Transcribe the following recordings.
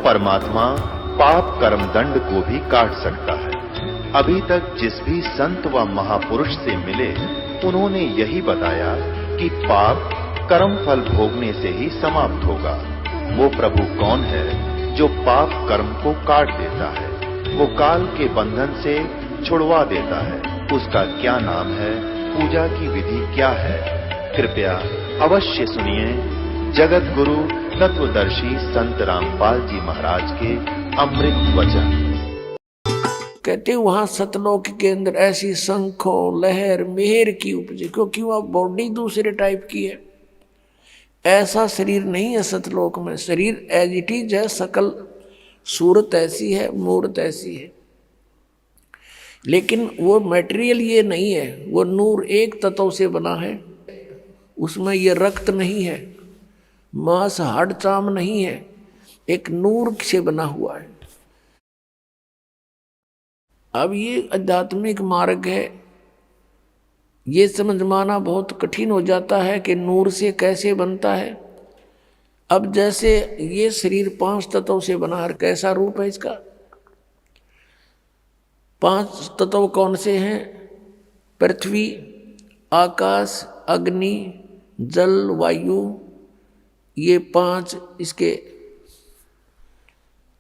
परमात्मा पाप कर्म दंड को भी काट सकता है। अभी तक जिस भी संत व महापुरुष से मिले, उन्होंने यही बताया कि पाप कर्म फल भोगने से ही समाप्त होगा। वो प्रभु कौन है जो पाप कर्म को काट देता है, वो काल के बंधन से छुड़वा देता है। उसका क्या नाम है, पूजा की विधि क्या है? कृपया अवश्य सुनिए जगत गुरु तत्वदर्शी संत रामपाल जी महाराज के अमृत वचन। कहते वहां सतलोक के अंदर ऐसी शंखों लहर मेहर की उपजे, क्योंकि वह बॉडी दूसरे टाइप की है। ऐसा शरीर नहीं है सतलोक में। शरीर एज इट इज है, सकल सूरत ऐसी है, मूर्त ऐसी है, लेकिन वो मटेरियल ये नहीं है। वो नूर एक तत्व से बना है, उसमें ये रक्त नहीं है, मांस हाड़ चाम नहीं है, एक नूर से बना हुआ है। अब ये आध्यात्मिक मार्ग है, ये समझ माना बहुत कठिन हो जाता है कि नूर से कैसे बनता है। अब जैसे ये शरीर 5 तत्वों से बना है, कैसा रूप है इसका? 5 तत्व कौन से हैं? पृथ्वी, आकाश, अग्नि, जल, वायु, ये 5 इसके।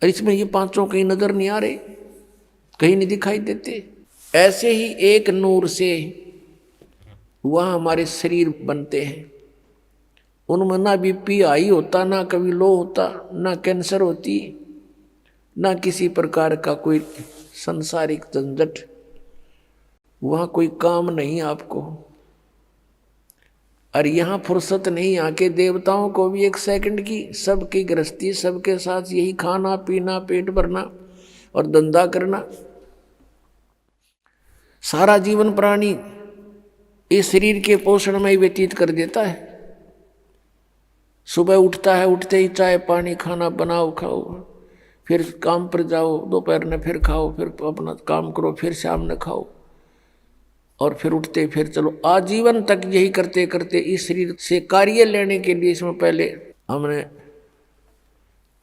इसमें ये 5 कहीं नजर नहीं आ रहे, कहीं नहीं दिखाई देते। ऐसे ही एक नूर से वहाँ हमारे शरीर बनते हैं। उनमें ना बीपी हाई होता, ना कभी लो होता, ना कैंसर होती, ना किसी प्रकार का कोई संसारिक झंझट। वहाँ कोई काम नहीं आपको। और यहाँ फुर्सत नहीं, यहाँ के देवताओं को भी 1 सेकंड की। सबकी गृहस्थी, सबके साथ यही खाना पीना, पेट भरना और धंधा करना। सारा जीवन प्राणी इस शरीर के पोषण में ही व्यतीत कर देता है। सुबह उठता है, उठते ही चाय पानी खाना बनाओ खाओ, फिर काम पर जाओ, दोपहर में फिर खाओ, फिर अपना काम करो, फिर शाम में खाओ, और फिर उठते फिर चलो। आजीवन तक यही करते करते इस शरीर से कार्य लेने के लिए इसमें पहले हमने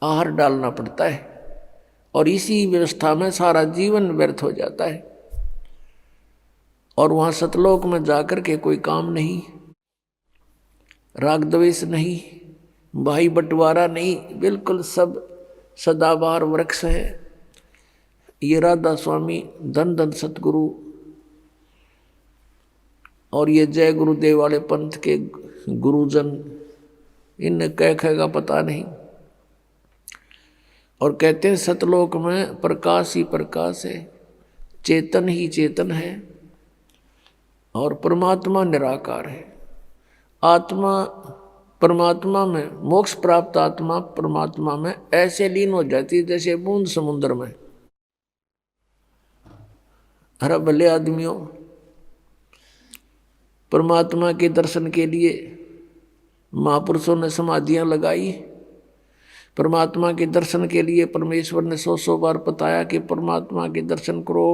आहार डालना पड़ता है, और इसी व्यवस्था में सारा जीवन व्यर्थ हो जाता है। और वहाँ सतलोक में जाकर के कोई काम नहीं, राग द्वेष नहीं, भाई बंटवारा नहीं, बिल्कुल सब सदाबहार वृक्ष है। ये राधा स्वामी, धन धन सतगुरु और ये जय गुरुदेव वाले पंथ के गुरुजन, इनने क्या कहेगा पता नहीं। और कहते हैं सतलोक में प्रकाश ही प्रकाश है, चेतन ही चेतन है, और परमात्मा निराकार है। आत्मा परमात्मा में, मोक्ष प्राप्त आत्मा परमात्मा में ऐसे लीन हो जाती है जैसे बूंद समुद्र में। अरे भले आदमियों, परमात्मा के दर्शन के लिए महापुरुषों ने समाधियां लगाई। परमात्मा के दर्शन के लिए परमेश्वर ने 100 बार बताया कि परमात्मा के दर्शन करो।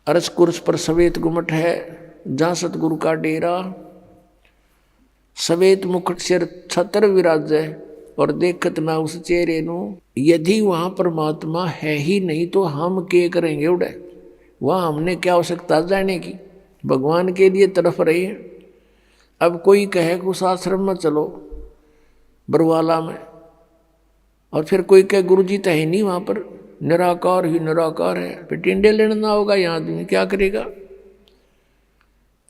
अरस कुर्स पर सवेत गुमट है, जहाँ सतगुरु का डेरा। सवेत मुकुट सिर छतर विराजै, और देखत ना उस चेहरे नु। यदि वहाँ परमात्मा है ही नहीं तो हम क्या करेंगे उड़े? वहाँ हमने क्या आवश्यकता जाने की? भगवान के लिए तरफ रहे हैं। अब कोई कहे कि उस आश्रम में चलो बरवाला में, और फिर कोई कहे गुरु जी तो है नहीं वहाँ पर, निराकार ही निराकार है, फिर टिंडे लेना होगा यहाँ आदमी क्या करेगा?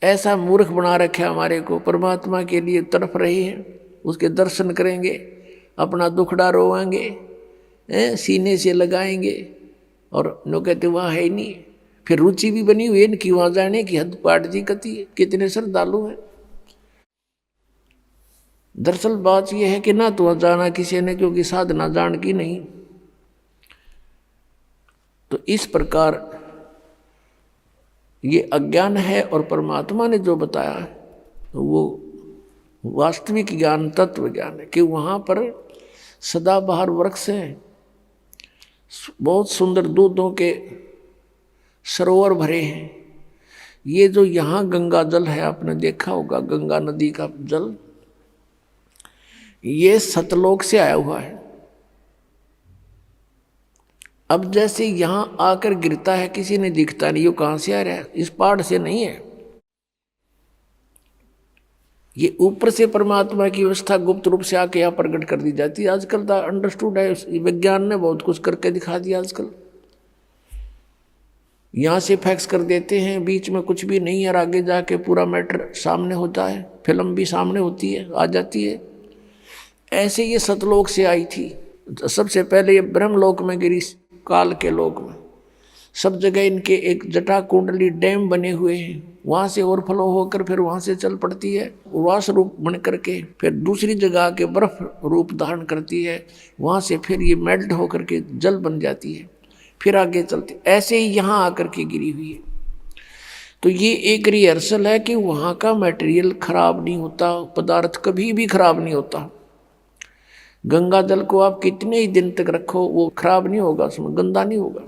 ऐसा मूर्ख बना रखा हमारे को। परमात्मा के लिए तरफ रहे हैं, उसके दर्शन करेंगे, अपना दुखड़ा रोवाएंगे, सीने से लगाएंगे, और नो कहते वहाँ है ही नहीं। फिर रुचि भी बनी हुई है इनकी वहाँ जाने की, हद पाट जी कती है। कितने श्रद्धालु हैं। दरअसल बात यह है कि ना तो वहाँ जाना किसी ने, क्योंकि साधना जान की नहीं। तो इस प्रकार ये अज्ञान है, और परमात्मा ने जो बताया तो वो वास्तविक ज्ञान, तत्व ज्ञान है कि वहाँ पर सदाबहार वृक्ष हैं, बहुत सुंदर दूधों के सरोवर भरे हैं। ये जो यहाँ गंगा जल है, आपने देखा होगा गंगा नदी का जल, ये सतलोक से आया हुआ है। अब जैसे यहां आकर गिरता है, किसी ने दिखता नहीं, ये कहां से आ रहा है, इस पहाड़ से नहीं है। ये ऊपर से परमात्मा की व्यवस्था गुप्त रूप से आके यहाँ प्रकट कर दी जाती है। आजकल तो अंडरस्टूड है, विज्ञान ने बहुत कुछ करके दिखा दिया। आजकल यहाँ से फैक्स कर देते हैं, बीच में कुछ भी नहीं है, और आगे जाके पूरा मैटर सामने होता है, फिल्म भी सामने होती है, आ जाती है। ऐसे ये सतलोक से आई थी, सबसे पहले ये ब्रह्मलोक में गिरी, काल के लोक में। सब जगह इनके एक जटा कुंडली डैम बने हुए हैं, वहाँ से ओवरफ्लो होकर फिर वहाँ से चल पड़ती है, उर्वास रूप बन करके फिर दूसरी जगह के बर्फ रूप धारण करती है, वहाँ से फिर ये मेल्ट होकर के जल बन जाती है, फिर आगे चलती। ऐसे ही यहाँ आकर के गिरी हुई है। तो ये एक रिहर्सल है कि वहाँ का मटेरियल खराब नहीं होता, पदार्थ कभी भी खराब नहीं होता। गंगा जल को आप कितने ही दिन तक रखो वो खराब नहीं होगा, उसमें गंदा नहीं होगा।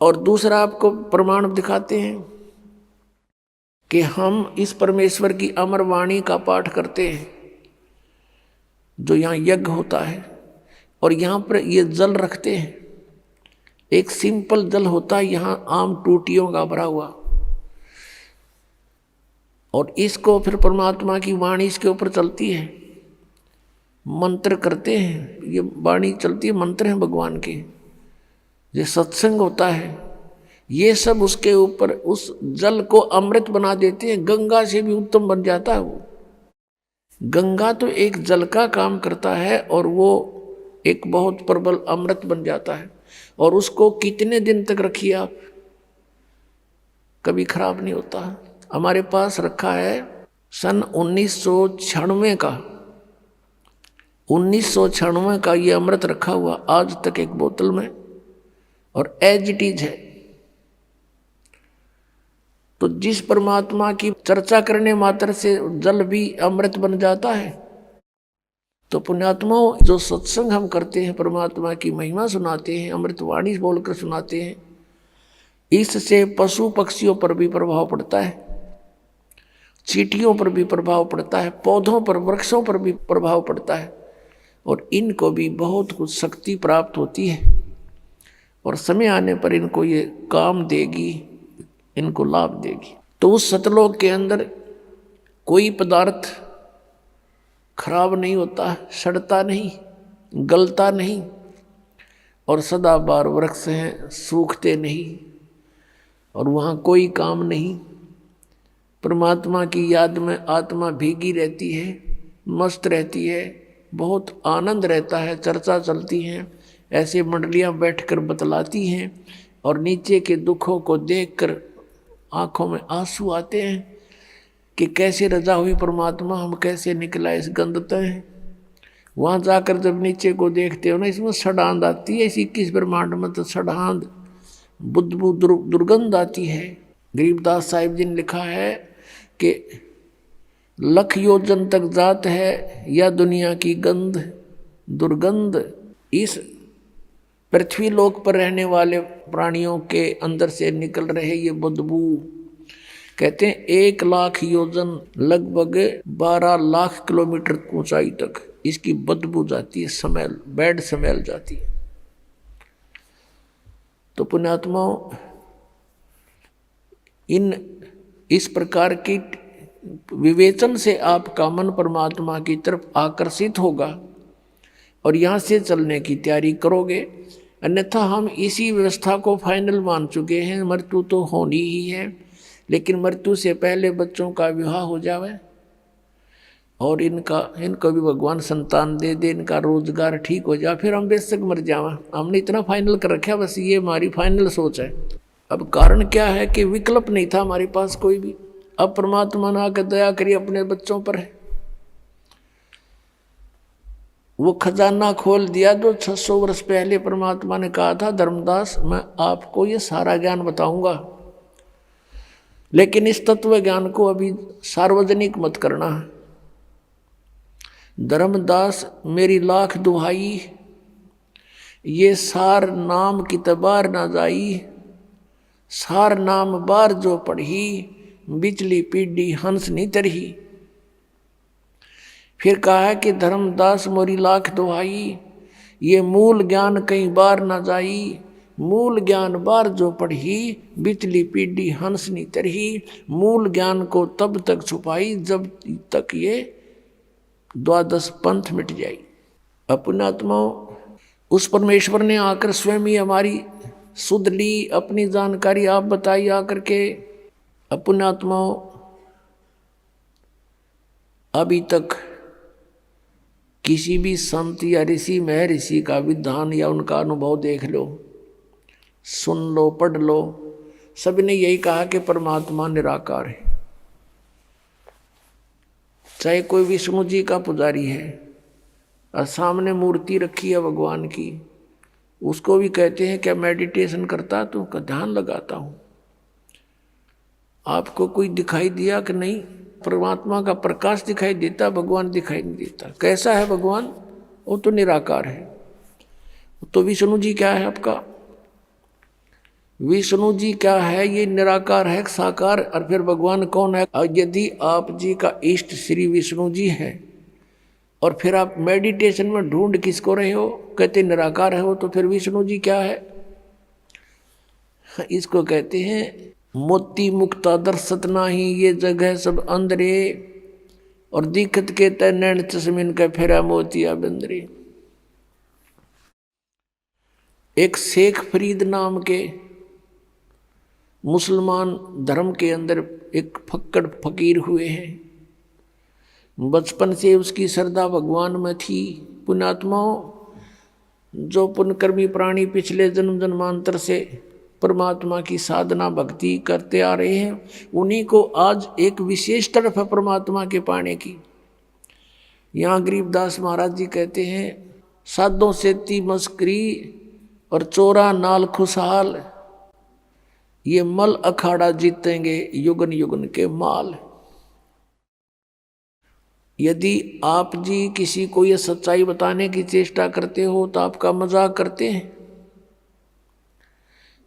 और दूसरा आपको प्रमाण दिखाते हैं कि हम इस परमेश्वर की अमर वाणी का पाठ करते हैं, जो यहाँ यज्ञ होता है, और यहाँ पर ये जल रखते हैं। एक सिंपल जल होता है यहाँ आम टूटियों का भरा हुआ, और इसको फिर परमात्मा की वाणी इसके ऊपर चलती है, मंत्र करते हैं, ये वाणी चलती है, मंत्र हैं भगवान के, ये सत्संग होता है, ये सब उसके ऊपर उस जल को अमृत बना देते हैं। गंगा से भी उत्तम बन जाता है वो। गंगा तो एक जल का काम करता है और वो एक बहुत प्रबल अमृत बन जाता है, और उसको कितने दिन तक रखिए आप, कभी खराब नहीं होता। हमारे पास रखा है सन 1996 का, 1996 का ये अमृत रखा हुआ आज तक एक बोतल में, और एज इट इज है। तो जिस परमात्मा की चर्चा करने मात्र से जल भी अमृत बन जाता है, तो पुण्यात्माओं जो सत्संग हम करते हैं, परमात्मा की महिमा सुनाते हैं, अमृतवाणी बोलकर सुनाते हैं, इससे पशु पक्षियों पर भी प्रभाव पड़ता है, चींटियों पर भी प्रभाव पड़ता है, पौधों पर, वृक्षों पर भी प्रभाव पड़ता है, और इनको भी बहुत कुछ शक्ति प्राप्त होती है, और समय आने पर इनको ये काम देगी, इनको लाभ देगी। तो उस सतलोक के अंदर कोई पदार्थ खराब नहीं होता, सड़ता नहीं, गलता नहीं, और सदाबहार वृक्ष हैं, सूखते नहीं, और वहाँ कोई काम नहीं। परमात्मा की याद में आत्मा भीगी रहती है, मस्त रहती है, बहुत आनंद रहता है, चर्चा चलती है, ऐसे मंडलियाँ बैठकर बतलाती हैं, और नीचे के दुखों को देखकर आँखों में आंसू आते हैं कि कैसे रजा हुई परमात्मा, हम कैसे निकला इस गंदते हैं। वहाँ जाकर जब नीचे को देखते हो ना, इसमें सड़ांध आती है, इस 21 ब्रह्मांड में तो सड़ांध, बुद्धबू दुर्गंध आती है। गरीबदास साहिब जी ने लिखा है कि लख योजन तक जात है या दुनिया की गंध दुर्गंध। इस पृथ्वी लोक पर रहने वाले प्राणियों के अंदर से निकल रहे ये बदबू, कहते हैं 1 लाख योजन लगभग 12 लाख किलोमीटर ऊंचाई तक इसकी बदबू जाती है, स्मेल, बैड स्मेल जाती है। तो पुण्यात्माओं, इस प्रकार की विवेचन से आपका मन परमात्मा की तरफ आकर्षित होगा, और यहाँ से चलने की तैयारी करोगे। अन्यथा हम इसी व्यवस्था को फाइनल मान चुके हैं, मृत्यु तो होनी ही है, लेकिन मृत्यु से पहले बच्चों का विवाह हो जावे, और इनको भी भगवान संतान दे दे, इनका रोजगार ठीक हो जाए, फिर हम बेशक मर जावा। हमने इतना फाइनल कर रखा, बस ये हमारी फाइनल सोच है। अब कारण क्या है कि विकल्प नहीं था हमारे पास कोई भी। अब परमात्मा ने आकर दया करी अपने बच्चों पर है, वो खजाना खोल दिया जो 600 वर्ष पहले परमात्मा ने कहा था, धर्मदास मैं आपको ये सारा ज्ञान बताऊंगा, लेकिन इस तत्व ज्ञान को अभी सार्वजनिक मत करना। धर्मदास मेरी लाख दुहाई, ये सार नाम की तबार ना जाई, सार नाम बार जो पढ़ी, बिचली पीढ़ी हंस नहीं तरही। फिर कहा है कि धर्मदास मोरी लाख दुहाई, ये मूल ज्ञान कई बार न जाई, मूल ज्ञान बार जो पढ़ी, बिचली पीढ़ी हंसनी तरही। मूल ज्ञान को तब तक छुपाई जब तक ये द्वादश पंथ मिट जाए। अपने आत्माओं, उस परमेश्वर ने आकर स्वयं ही हमारी सुध ली, अपनी जानकारी आप बताई आकर के। अपने आत्माओं, अभी तक किसी भी संत या ऋषि महर्षि का विधान या उनका अनुभव देख लो, सुन लो, पढ़ लो, सभी ने यही कहा कि परमात्मा निराकार है। चाहे कोई विष्णु जी का पुजारी है और सामने मूर्ति रखी है भगवान की, उसको भी कहते हैं क्या मेडिटेशन करता, तो का ध्यान लगाता हूं। आपको कोई दिखाई दिया कि नहीं? परमात्मा का प्रकाश दिखाई देता, भगवान दिखाई नहीं देता। कैसा है भगवान? वो तो निराकार है। तो विष्णु जी क्या है आपका? विष्णु जी क्या है? ये निराकार है, साकार। और फिर भगवान कौन है? यदि आप जी का इष्ट श्री विष्णु जी है और फिर आप मेडिटेशन में ढूंढ किसको रहे हो, कहते निराकार है वो, तो फिर विष्णु जी क्या है? इसको कहते हैं मोती मुक्ता दर्शत नाही, ये जगह सब अंदरे, और दिखत के तय नैन चश्मिन का फेरा मोतिया बंदरे। एक शेख फरीद नाम के मुसलमान धर्म के अंदर एक फक्कड़ फकीर हुए हैं। बचपन से उसकी श्रद्धा भगवान में थी। पुण्यात्माओं, जो पुण्यकर्मी प्राणी पिछले जन्म जन्मांतर से परमात्मा की साधना भक्ति करते आ रहे हैं, उन्हीं को आज एक विशेष तरफ है परमात्मा के पाने की। यहाँ गरीबदास महाराज जी कहते हैं, साधों से ती मस्करी और चोरा नाल खुशहाल, ये मल अखाड़ा जीतेंगे युगन युगन के माल। यदि आप जी किसी को ये सच्चाई बताने की चेष्टा करते हो तो आपका मजाक करते हैं,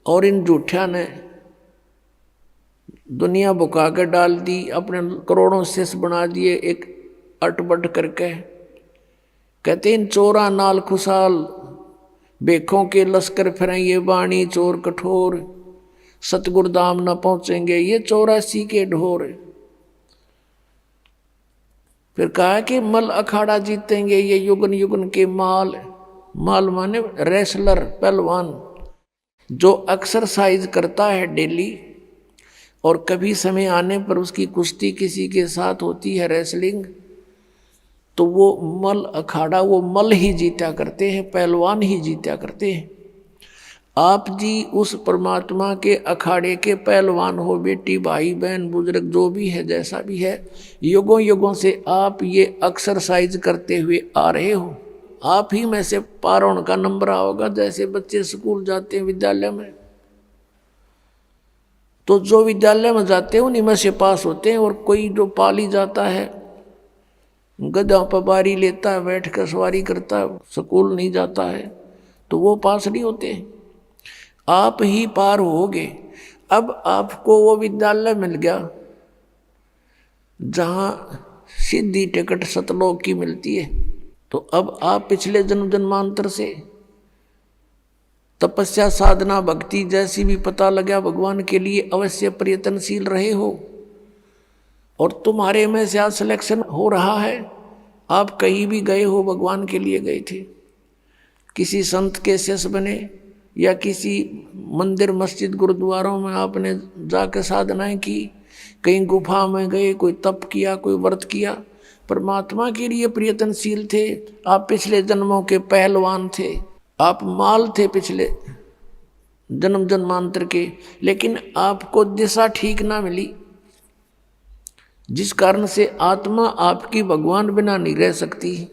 और इन झूठिया ने दुनिया बुका कर डाल दी, अपने करोड़ों शिष्य बना दिए एक अटबट करके। कहते इन चोरा नाल खुशाल, बेखों के लश्कर फिरें ये बाणी चोर कठोर, सतगुरु धाम न पहुंचेंगे ये 84 के ढोर। फिर कहा कि मल अखाड़ा जीतेंगे ये युगन युगन के माल। माल माने रेसलर, पहलवान, जो एक्सरसाइज करता है डेली, और कभी समय आने पर उसकी कुश्ती किसी के साथ होती है, रेसलिंग, तो वो मल अखाड़ा, वो मल ही जीता करते हैं, पहलवान ही जीता करते हैं। आप जी उस परमात्मा के अखाड़े के पहलवान हो, बेटी भाई बहन बुजुर्ग जो भी है, जैसा भी है, युगों युगों से आप ये एक्सरसाइज करते हुए आ रहे हो। आप ही में से पार होने का नंबर आओगा। जैसे बच्चे स्कूल जाते हैं, विद्यालय में, तो जो विद्यालय में जाते हैं उन्हीं में से पास होते हैं, और कोई जो पाली जाता है, गधा पर बारी लेता है, बैठ कर सवारी करता है, स्कूल नहीं जाता है, तो वो पास नहीं होते हैं। आप ही पार होगे। अब आपको वो विद्यालय मिल गया जहाँ सीधी टिकट सतलोक की मिलती है, तो अब आप पिछले जन्म जन्मांतर से तपस्या साधना भक्ति जैसी भी पता लगा भगवान के लिए अवश्य प्रयत्नशील रहे हो, और तुम्हारे में से आज सिलेक्शन हो रहा है। आप कहीं भी गए हो, भगवान के लिए गए थे, किसी संत के शिष्य बने, या किसी मंदिर मस्जिद गुरुद्वारों में आपने जाकर साधनाएं की, कहीं गुफा में गए, कोई तप किया, कोई व्रत किया, परमात्मा के लिए प्रयत्नशील थे। आप पिछले जन्मों के पहलवान थे, आप माल थे पिछले जन्म जन्मांतर के, लेकिन आपको दिशा ठीक ना मिली, जिस कारण से आत्मा आपकी भगवान बिना नहीं रह सकती।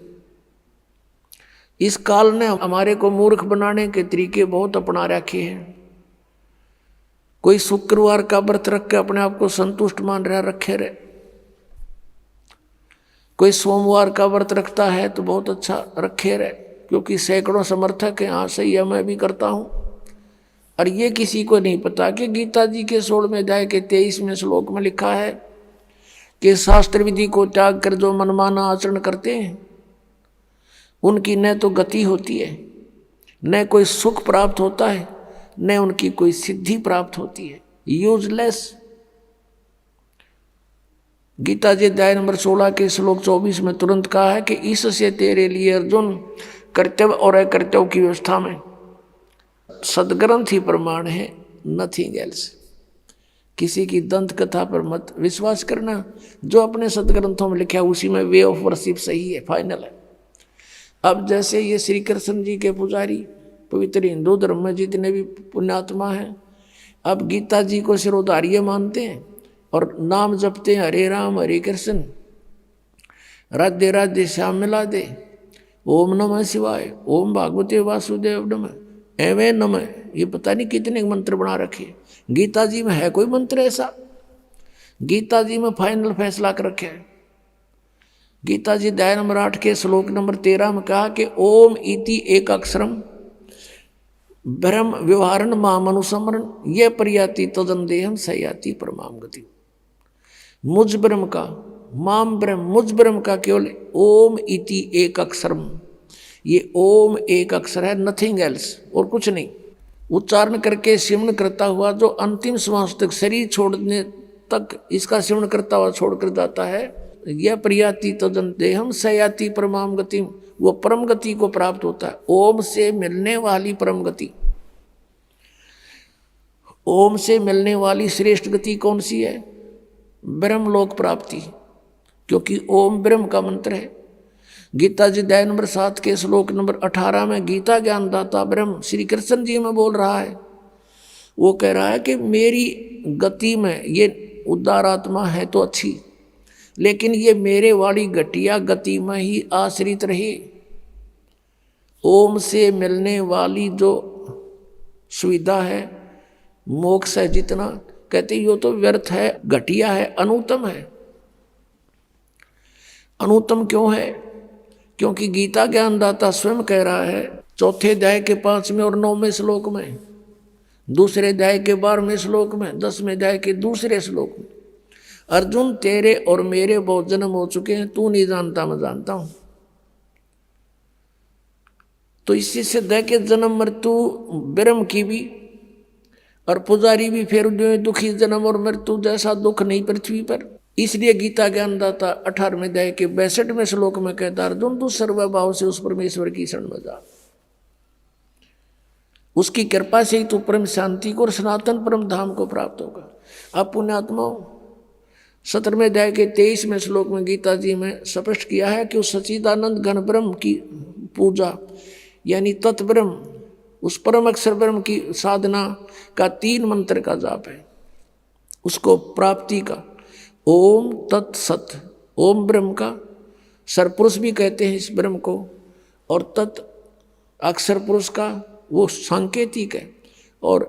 इस काल ने हमारे को मूर्ख बनाने के तरीके बहुत अपना रखे हैं। कोई शुक्रवार का व्रत रख के अपने आप को संतुष्ट मान रहा, रखे रहे। कोई सोमवार का व्रत रखता है तो बहुत अच्छा, रखे रहे, क्योंकि सैकड़ों समर्थक हैं, हाँ सही है मैं भी करता हूँ। और ये किसी को नहीं पता कि गीता जी के 16वें अध्याय के 23वें श्लोक में लिखा है कि शास्त्र विधि को त्याग कर जो मनमाना आचरण करते हैं उनकी न तो गति होती है न कोई सुख प्राप्त होता है, न उनकी कोई सिद्धि प्राप्त होती है, यूजलेस। गीता जी अध्याय नंबर 16 के श्लोक 24 में तुरंत कहा है कि इससे तेरे लिए अर्जुन कर्तव्य और अकर्तव्य की व्यवस्था में सदग्रंथ ही प्रमाण है, नथिंग एल्स। किसी की दंत कथा पर मत विश्वास करना, जो अपने सदग्रंथों में लिखा है उसी में वे ऑफ वर्शिप सही है, फाइनल है। अब जैसे ये श्री कृष्ण जी के पुजारी पवित्र हिंदू धर्म में जितने भी पुण्यात्मा हैं, अब गीता जी को सिरोधार्य मानते हैं और नाम जपते हैं हरे राम हरे कृष्ण, राधे राधे श्याम मिला दे, ओम नमः शिवाय, ओम भागवते वासुदेव नमः, एवं नमः, ये पता नहीं कितने मंत्र बना रखे। गीता जी में है कोई मंत्र ऐसा? गीता जी में फाइनल फैसला कर रखे है। गीता जी अध्याय नंबर 8 के श्लोक नंबर 13 में कहा कि ओम इति एक अक्षरम ब्रह्म व्यवहारण माम अनुसमरण ये प्रयाति तदंदेहम सयाति परमाम गति। मुझ ब्रह्म का, माम ब्रह्म, मुझ ब्रह्म का केवल ओम इति एक अक्षरम, ये ओम एक अक्षर है, नथिंग एल्स, और कुछ नहीं। उच्चारण करके सिमरण करता हुआ जो अंतिम श्वास तक, शरीर छोड़ने तक इसका सिमरण करता हुआ छोड़कर जाता है, यह प्रयाति तदंतेहम सयाति परमाम गति, वो परम गति को प्राप्त होता है। ओम से मिलने वाली परम गति, ओम से मिलने वाली श्रेष्ठ गति कौन सी है? ब्रह्मलोक प्राप्ति, क्योंकि ओम ब्रह्म का मंत्र है। गीता जी अध्याय नंबर 7 के श्लोक नंबर 18 में गीता ज्ञानदाता ब्रह्म श्री कृष्ण जी में बोल रहा है, वो कह रहा है कि मेरी गति में ये उदार आत्मा है तो अच्छी, लेकिन ये मेरे वाली घटिया गति में ही आश्रित रहे। ओम से मिलने वाली जो सुविधा है, मोक्ष है, जितना कहते यो तो व्यर्थ है, घटिया है, अनुत्तम है। अनुत्तम क्यों है? क्योंकि गीता ज्ञानदाता स्वयं कह रहा है 4 अध्याय के 5वें और 9वें श्लोक में, 2 अध्याय के 12वें श्लोक में, 10वें अध्याय के 2 श्लोक में, अर्जुन तेरे और मेरे बहुत जन्म हो चुके हैं, तू नहीं जानता मैं जानता हूं। तो इससे सिद्ध है कि जन्म मृत्यु ब्रह्म की भी और पुजारी भी फिर दुखी, जन्म और मृत्यु जैसा दुख नहीं पृथ्वी पर। इसलिए गीता ज्ञानदाता 18वें अध्याय के 62वें श्लोक में कहता अर्जुन तू सर्वभाव से उस परमेश्वर की शरण में जा, उसकी कृपा से ही तू परम शांति को और सनातन परम धाम को प्राप्त होगा। अब पुण्यात्माओं 17वें अध्याय के 23वें श्लोक में गीता जी में स्पष्ट किया है कि उस सच्चिदानंद घन ब्रह्म की पूजा यानी तत्ब्रह्म, उस परम अक्षर ब्रह्म की साधना का 3 मंत्र का जाप है, उसको प्राप्ति का ओम तत्सत, ओम ब्रह्म का सरपुरुष भी कहते हैं इस ब्रह्म को, और तत् अक्षर पुरुष का वो सांकेतिक है, और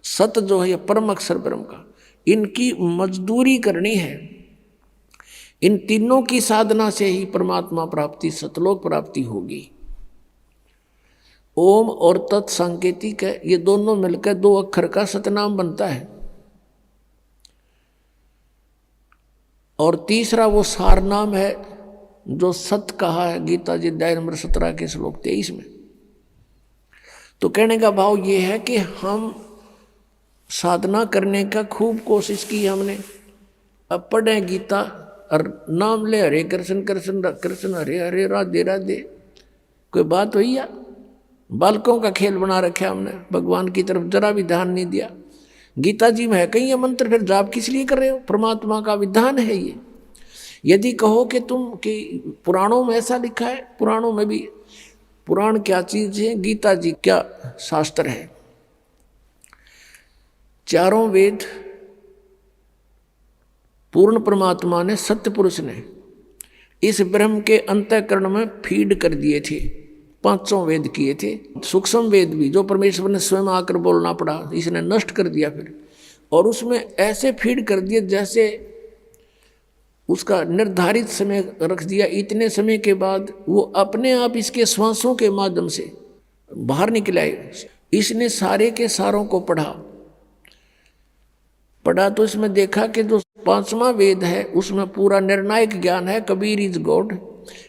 सत जो है परम अक्षर ब्रह्म का, इनकी मजदूरी करनी है। इन तीनों की साधना से ही परमात्मा प्राप्ति, सतलोक प्राप्ति होगी। ओम और तत् सांकेतिक है, ये दोनों मिलकर 2 अक्षर का सतनाम बनता है। और तीसरा वो सार नाम है जो सत कहा है गीता जी अध्याय नंबर 17 के श्लोक 23 में। तो कहने का भाव ये है कि हम साधना करने का खूब कोशिश की हमने, अब पढ़े गीता और नाम ले हरे कृष्ण कृष्ण कृष्ण हरे हरे राधे राधे, कोई बात हुई या? बालकों का खेल बना रखा हमने, भगवान की तरफ जरा भी ध्यान नहीं दिया। गीता जी में है कहीं ये मंत्र, फिर जाप किस लिए कर रहे हो? परमात्मा का विधान है ये। यदि कहो कि तुम कि पुराणों में ऐसा लिखा है, पुराणों में भी, पुराण क्या चीज है, गीता जी क्या शास्त्र है। 4 वेद पूर्ण परमात्मा ने, सत्य पुरुष ने इस ब्रह्म के अंतःकरण में फीड कर दिए थे। 5 वेद किए थे, सूक्ष्म वेद भी जो परमेश्वर ने स्वयं आकर बोलना पड़ा, इसने नष्ट कर दिया फिर, और उसमें ऐसे फीड कर दिए जैसे उसका निर्धारित समय रख दिया। इतने समय के बाद वो अपने आप इसके श्वासों के माध्यम से बाहर निकल आए। इसने सारे के सारों को पढ़ा तो इसमें देखा कि जो 5वां वेद है उसमें पूरा निर्णायक ज्ञान है, कबीर इज गॉड,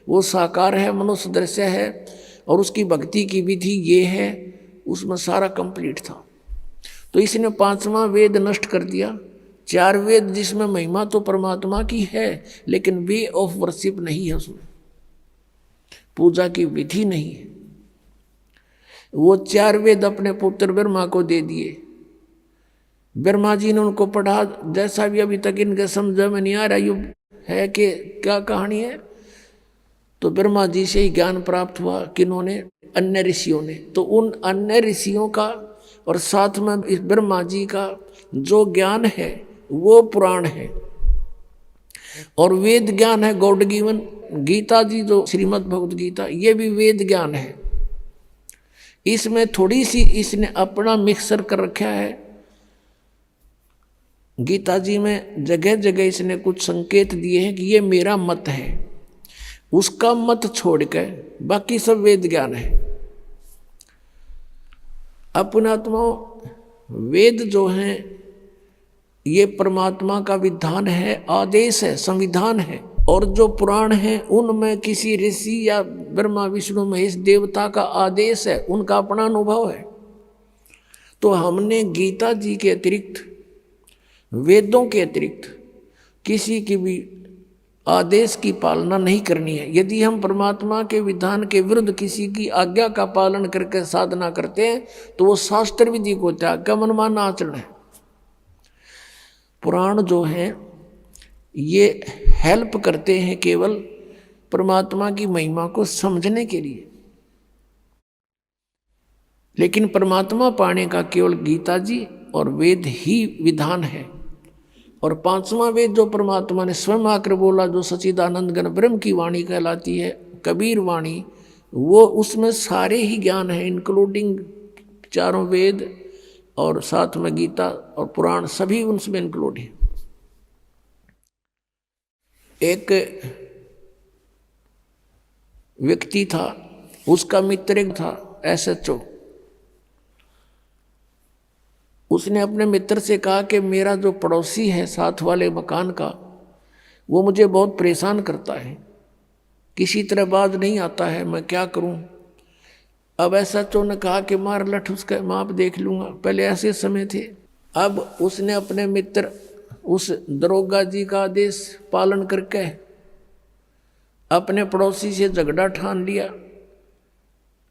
वो साकार है, मनुष्य दृश्य है, और उसकी भक्ति की विधि ये है, उसमें सारा कंप्लीट था। तो इसने 5वां वेद नष्ट कर दिया। 4 वेद जिसमें महिमा तो परमात्मा की है, लेकिन वे ऑफ वर्शिप नहीं है, उसमें पूजा की विधि नहीं है। वो 4 वेद अपने पुत्र ब्रह्मा को दे दिए। ब्रह्मा जी ने उनको पढ़ा, जैसा भी अभी तक इनके समझ में नहीं आ रहा ये है कि क्या कहानी है। तो ब्रह्मा जी से ही ज्ञान प्राप्त हुआ, किन्होंने? अन्य ऋषियों ने। तो उन अन्य ऋषियों का और साथ में इस ब्रह्मा जी का जो ज्ञान है वो पुराण है, और वेद ज्ञान है गॉड गिवन। गीता जी जो श्रीमद् भगवद गीता, ये भी वेद ज्ञान है। इसमें थोड़ी सी इसने अपना मिक्सर कर रखा है। गीता जी में जगह जगह इसने कुछ संकेत दिए हैं कि ये मेरा मत है, उसका मत छोड़कर बाकी सब वेद ज्ञान है। अपनात्माओं, वेद जो हैं ये परमात्मा का विधान है, आदेश है, संविधान है। और जो पुराण हैं उनमें किसी ऋषि या ब्रह्मा विष्णु महेश देवता का आदेश है, उनका अपना अनुभव है। तो हमने गीता जी के अतिरिक्त, वेदों के अतिरिक्त किसी की भी आदेश की पालना नहीं करनी है। यदि हम परमात्मा के विधान के विरुद्ध किसी की आज्ञा का पालन करके साधना करते हैं तो वो शास्त्र विधि को त्याग का मनमाना आचरण है। पुराण जो हैं ये हेल्प करते हैं केवल परमात्मा की महिमा को समझने के लिए, लेकिन परमात्मा पाने का केवल गीता जी और वेद ही विधान है। और 5वां वेद जो परमात्मा ने स्वयं आकर बोला, जो सच्चिदानंद घन ब्रह्म की वाणी कहलाती है, कबीर वाणी, वो उसमें सारे ही ज्ञान है, इंक्लूडिंग 4 वेद और साथ में गीता और पुराण, सभी उनमें इंक्लूड है। एक व्यक्ति था, उसका मित्र एक था SHO। उसने अपने मित्र से कहा कि मेरा जो पड़ोसी है साथ वाले मकान का, वो मुझे बहुत परेशान करता है, किसी तरह बाज नहीं आता है, मैं क्या करूं? अब SHO ने कहा कि मार लठ उसका, माप देख लूंगा। पहले ऐसे समय थे। अब उसने अपने मित्र उस दरोगा जी का आदेश पालन करके अपने पड़ोसी से झगड़ा ठान लिया।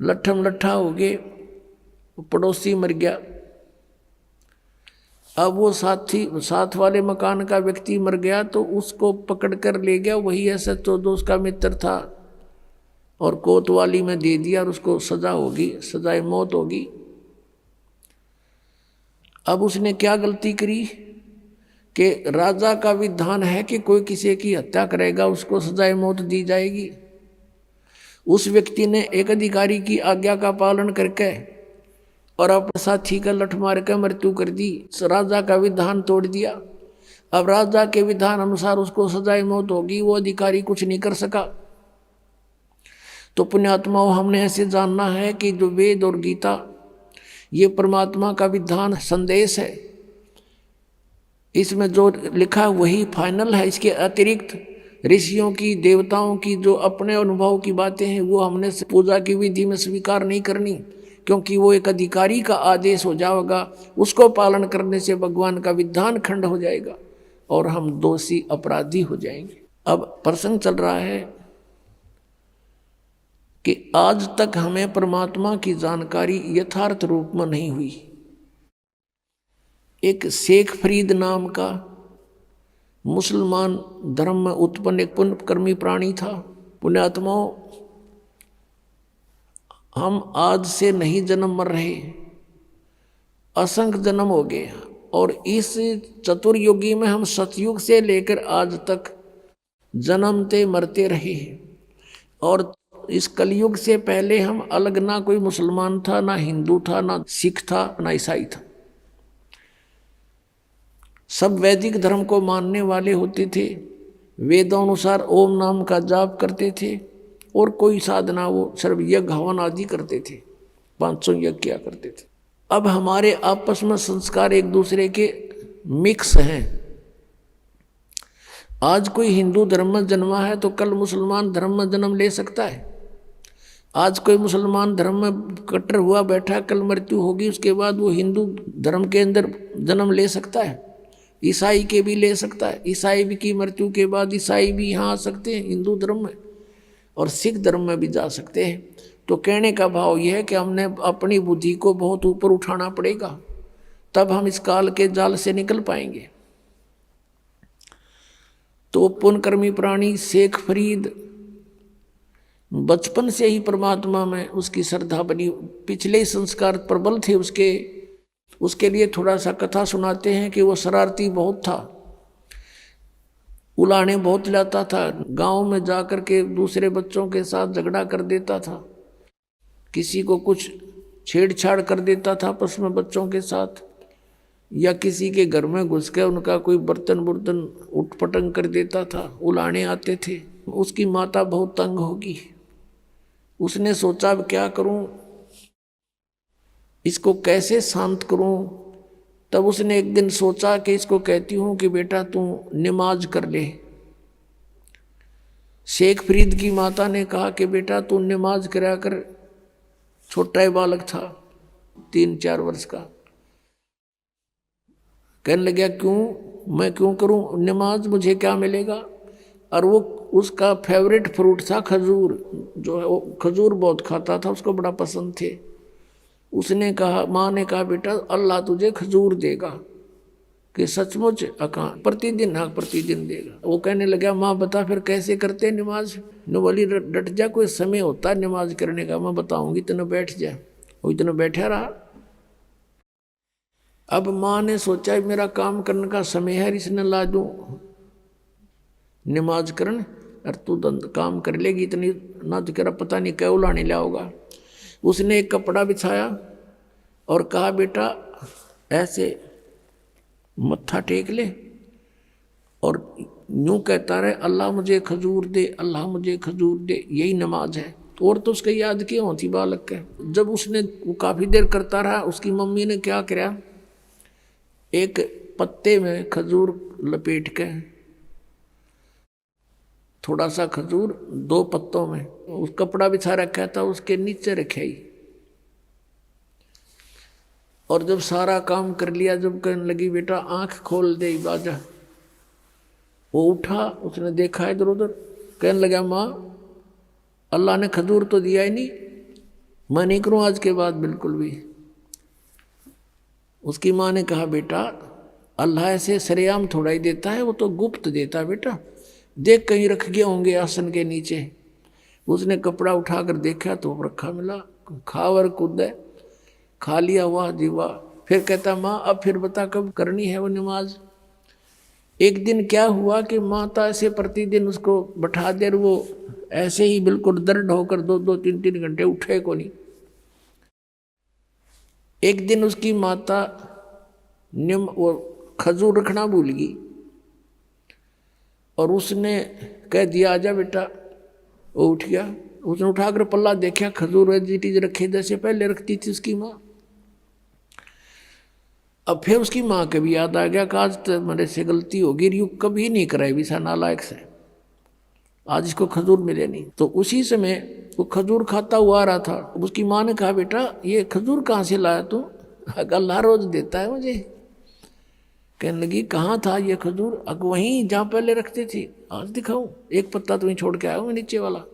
लट्ठम लट्ठा हो गए, पड़ोसी मर गया। अब वो साथ वाले मकान का व्यक्ति मर गया तो उसको पकड़ कर ले गया वही SHO जो उसका मित्र था, और कोतवाली में दे दिया और उसको सजा होगी, सजाए मौत होगी। अब उसने क्या गलती करी कि राजा का विधान है कि कोई किसी की हत्या करेगा उसको सजाए मौत दी जाएगी। उस व्यक्ति ने एक अधिकारी की आज्ञा का पालन करके और अपने साथी का लठ मार कर मृत्यु कर दी, राजा का विधान तोड़ दिया। अब राजा के विधान अनुसार उसको सजाए मौत होगी, वो अधिकारी कुछ नहीं कर सका। तो पुण्यात्माओं, हमने ऐसे जानना है कि जो वेद और गीता ये परमात्मा का विधान संदेश है, इसमें जो लिखा वही फाइनल है। इसके अतिरिक्त ऋषियों की, देवताओं की जो अपने अनुभव की बातें हैं वो हमने पूजा की विधि में स्वीकार नहीं करनी, क्योंकि वो एक अधिकारी का आदेश हो जाएगा। उसको पालन करने से भगवान का विधान खंड हो जाएगा और हम दोषी अपराधी हो जाएंगे। अब प्रसंग चल रहा है कि आज तक हमें परमात्मा की जानकारी यथार्थ रूप में नहीं हुई। एक शेख फरीद नाम का मुसलमान धर्म में उत्पन्न एक पुण्यकर्मी प्राणी था। पुण्यात्माओं, हम आज से नहीं जन्म मर रहे, असंख्य जन्म हो गए, और इस चतुर्युगी में हम सतयुग से लेकर आज तक जन्मते मरते रहे हैं। और इस कलयुग से पहले हम अलग, ना कोई मुसलमान था, ना हिंदू था, ना सिख था, ना ईसाई था। सब वैदिक धर्म को मानने वाले होते थे, वेदानुसार ओम नाम का जाप करते थे, और कोई साधना वो सर्व यज्ञ हवन आदि करते थे, 500 यज्ञ किया करते थे। अब हमारे आपस में संस्कार एक दूसरे के मिक्स हैं। आज कोई हिंदू धर्म में जन्मा है तो कल मुसलमान धर्म में जन्म ले सकता है। आज कोई मुसलमान धर्म में कट्टर हुआ बैठा, कल मृत्यु होगी, उसके बाद वो हिंदू धर्म के अंदर जन्म ले सकता है, ईसाई के भी ले सकता है। ईसाई भी की मृत्यु के बाद ईसाई भी यहाँ आ सकते हैं हिंदू धर्म में, और सिख धर्म में भी जा सकते हैं। तो कहने का भाव यह है कि हमने अपनी बुद्धि को बहुत ऊपर उठाना पड़ेगा, तब हम इस काल के जाल से निकल पाएंगे। तो पुण्यकर्मी प्राणी शेख फरीद बचपन से ही परमात्मा में उसकी श्रद्धा बनी, पिछले संस्कार प्रबल थे उसके लिए थोड़ा सा कथा सुनाते हैं कि वो शरारती बहुत था, उलाने बहुत लाता था, गांव में जाकर के दूसरे बच्चों के साथ झगड़ा कर देता था, किसी को कुछ छेड़छाड़ कर देता था आपस में बच्चों के साथ, या किसी के घर में घुस के उनका कोई बर्तन उठपटंग कर देता था, उलाने आते थे। उसकी माता बहुत तंग होगी, उसने सोचा अब क्या करूं, इसको कैसे शांत करूं। तब उसने एक दिन सोचा कि इसको कहती हूं कि बेटा तू नमाज कर ले। शेख फरीद की माता ने कहा कि बेटा तू नमाज करा कर, छोटा ही बालक था 3-4 वर्ष का। कहने लगा क्यों, मैं क्यों करूं नमाज, मुझे क्या मिलेगा। और वो उसका फेवरेट फ्रूट था खजूर, जो है वो खजूर बहुत खाता था, उसको बड़ा पसंद थे। उसने कहा, माँ ने कहा बेटा अल्लाह तुझे खजूर देगा, कि सचमुच अका प्रतिदिन, हाँ प्रतिदिन देगा। वो कहने लगा माँ बता फिर कैसे करते नमाज। नो बोली डट जा, कोई समय होता है नमाज करने का, मैं बताऊंगी, इतना बैठ जा। वो इतना बैठा रहा। अब माँ ने सोचा मेरा काम करने का समय है, इसने ला दूं नमाज करन, और तू काम कर लेगी इतनी ना, तो कह पता नहीं क्या उलाने लाओगा। उसने एक कपड़ा बिछाया और कहा बेटा ऐसे मत्था टेक ले और यूं कहता रहे अल्लाह मुझे खजूर दे, अल्लाह मुझे खजूर दे, यही नमाज है। तो और तो उसके याद क्यों होती बालक के। जब उसने काफ़ी देर करता रहा, उसकी मम्मी ने क्या किया, एक पत्ते में खजूर लपेट के, थोड़ा सा खजूर 2 पत्तों में, उस कपड़ा बिछा रखा था उसके नीचे रखे ही। और जब सारा काम कर लिया, जब कहने लगी बेटा आंख खोल दे बाजा, वो उठा, उसने देखा इधर उधर, कहने लगा माँ अल्लाह ने खजूर तो दिया ही नहीं, मैं नहीं करूँ आज के बाद बिल्कुल भी। उसकी माँ ने कहा बेटा अल्लाह ऐसे सरेआम थोड़ा ही देता है, वो तो गुप्त देता है बेटा, देख कहीं रख गए होंगे आसन के नीचे। उसने कपड़ा उठाकर देखा तो रखा मिला, खावर कूद खा लिया, वाह जी वाह। फिर कहता माँ अब फिर बता कब करनी है वो नमाज। एक दिन क्या हुआ कि माता ऐसे प्रतिदिन उसको बैठा दे, वो ऐसे ही बिल्कुल दर्द होकर 2-2, 3-3 घंटे उठे को नहीं। एक दिन उसकी माता वो खजूर रखना भूल गई और उसने कह दिया आजा बेटा। वो उठ गया, उसने उठाकर पल्ला देखा, खजूर वेजिटीज रखे जैसे पहले रखती थी उसकी माँ। अब फिर उसकी माँ के भी याद आ गया कि आज तो मेरे से गलती होगी, यू कभी नहीं कराई विसा नालायक से, आज इसको खजूर मिले नहीं। तो उसी समय वो खजूर खाता हुआ आ रहा था। उसकी माँ ने कहा बेटा ये खजूर कहाँ से लाया तू, अल्लाह रोज देता है मुझे। कहने लगी कहाँ था ये खजूर, अग वहीं जहाँ पहले रखती थी, आज दिखाऊं, एक पत्ता तो वहीं छोड़ के आया हूँ नीचे वाला।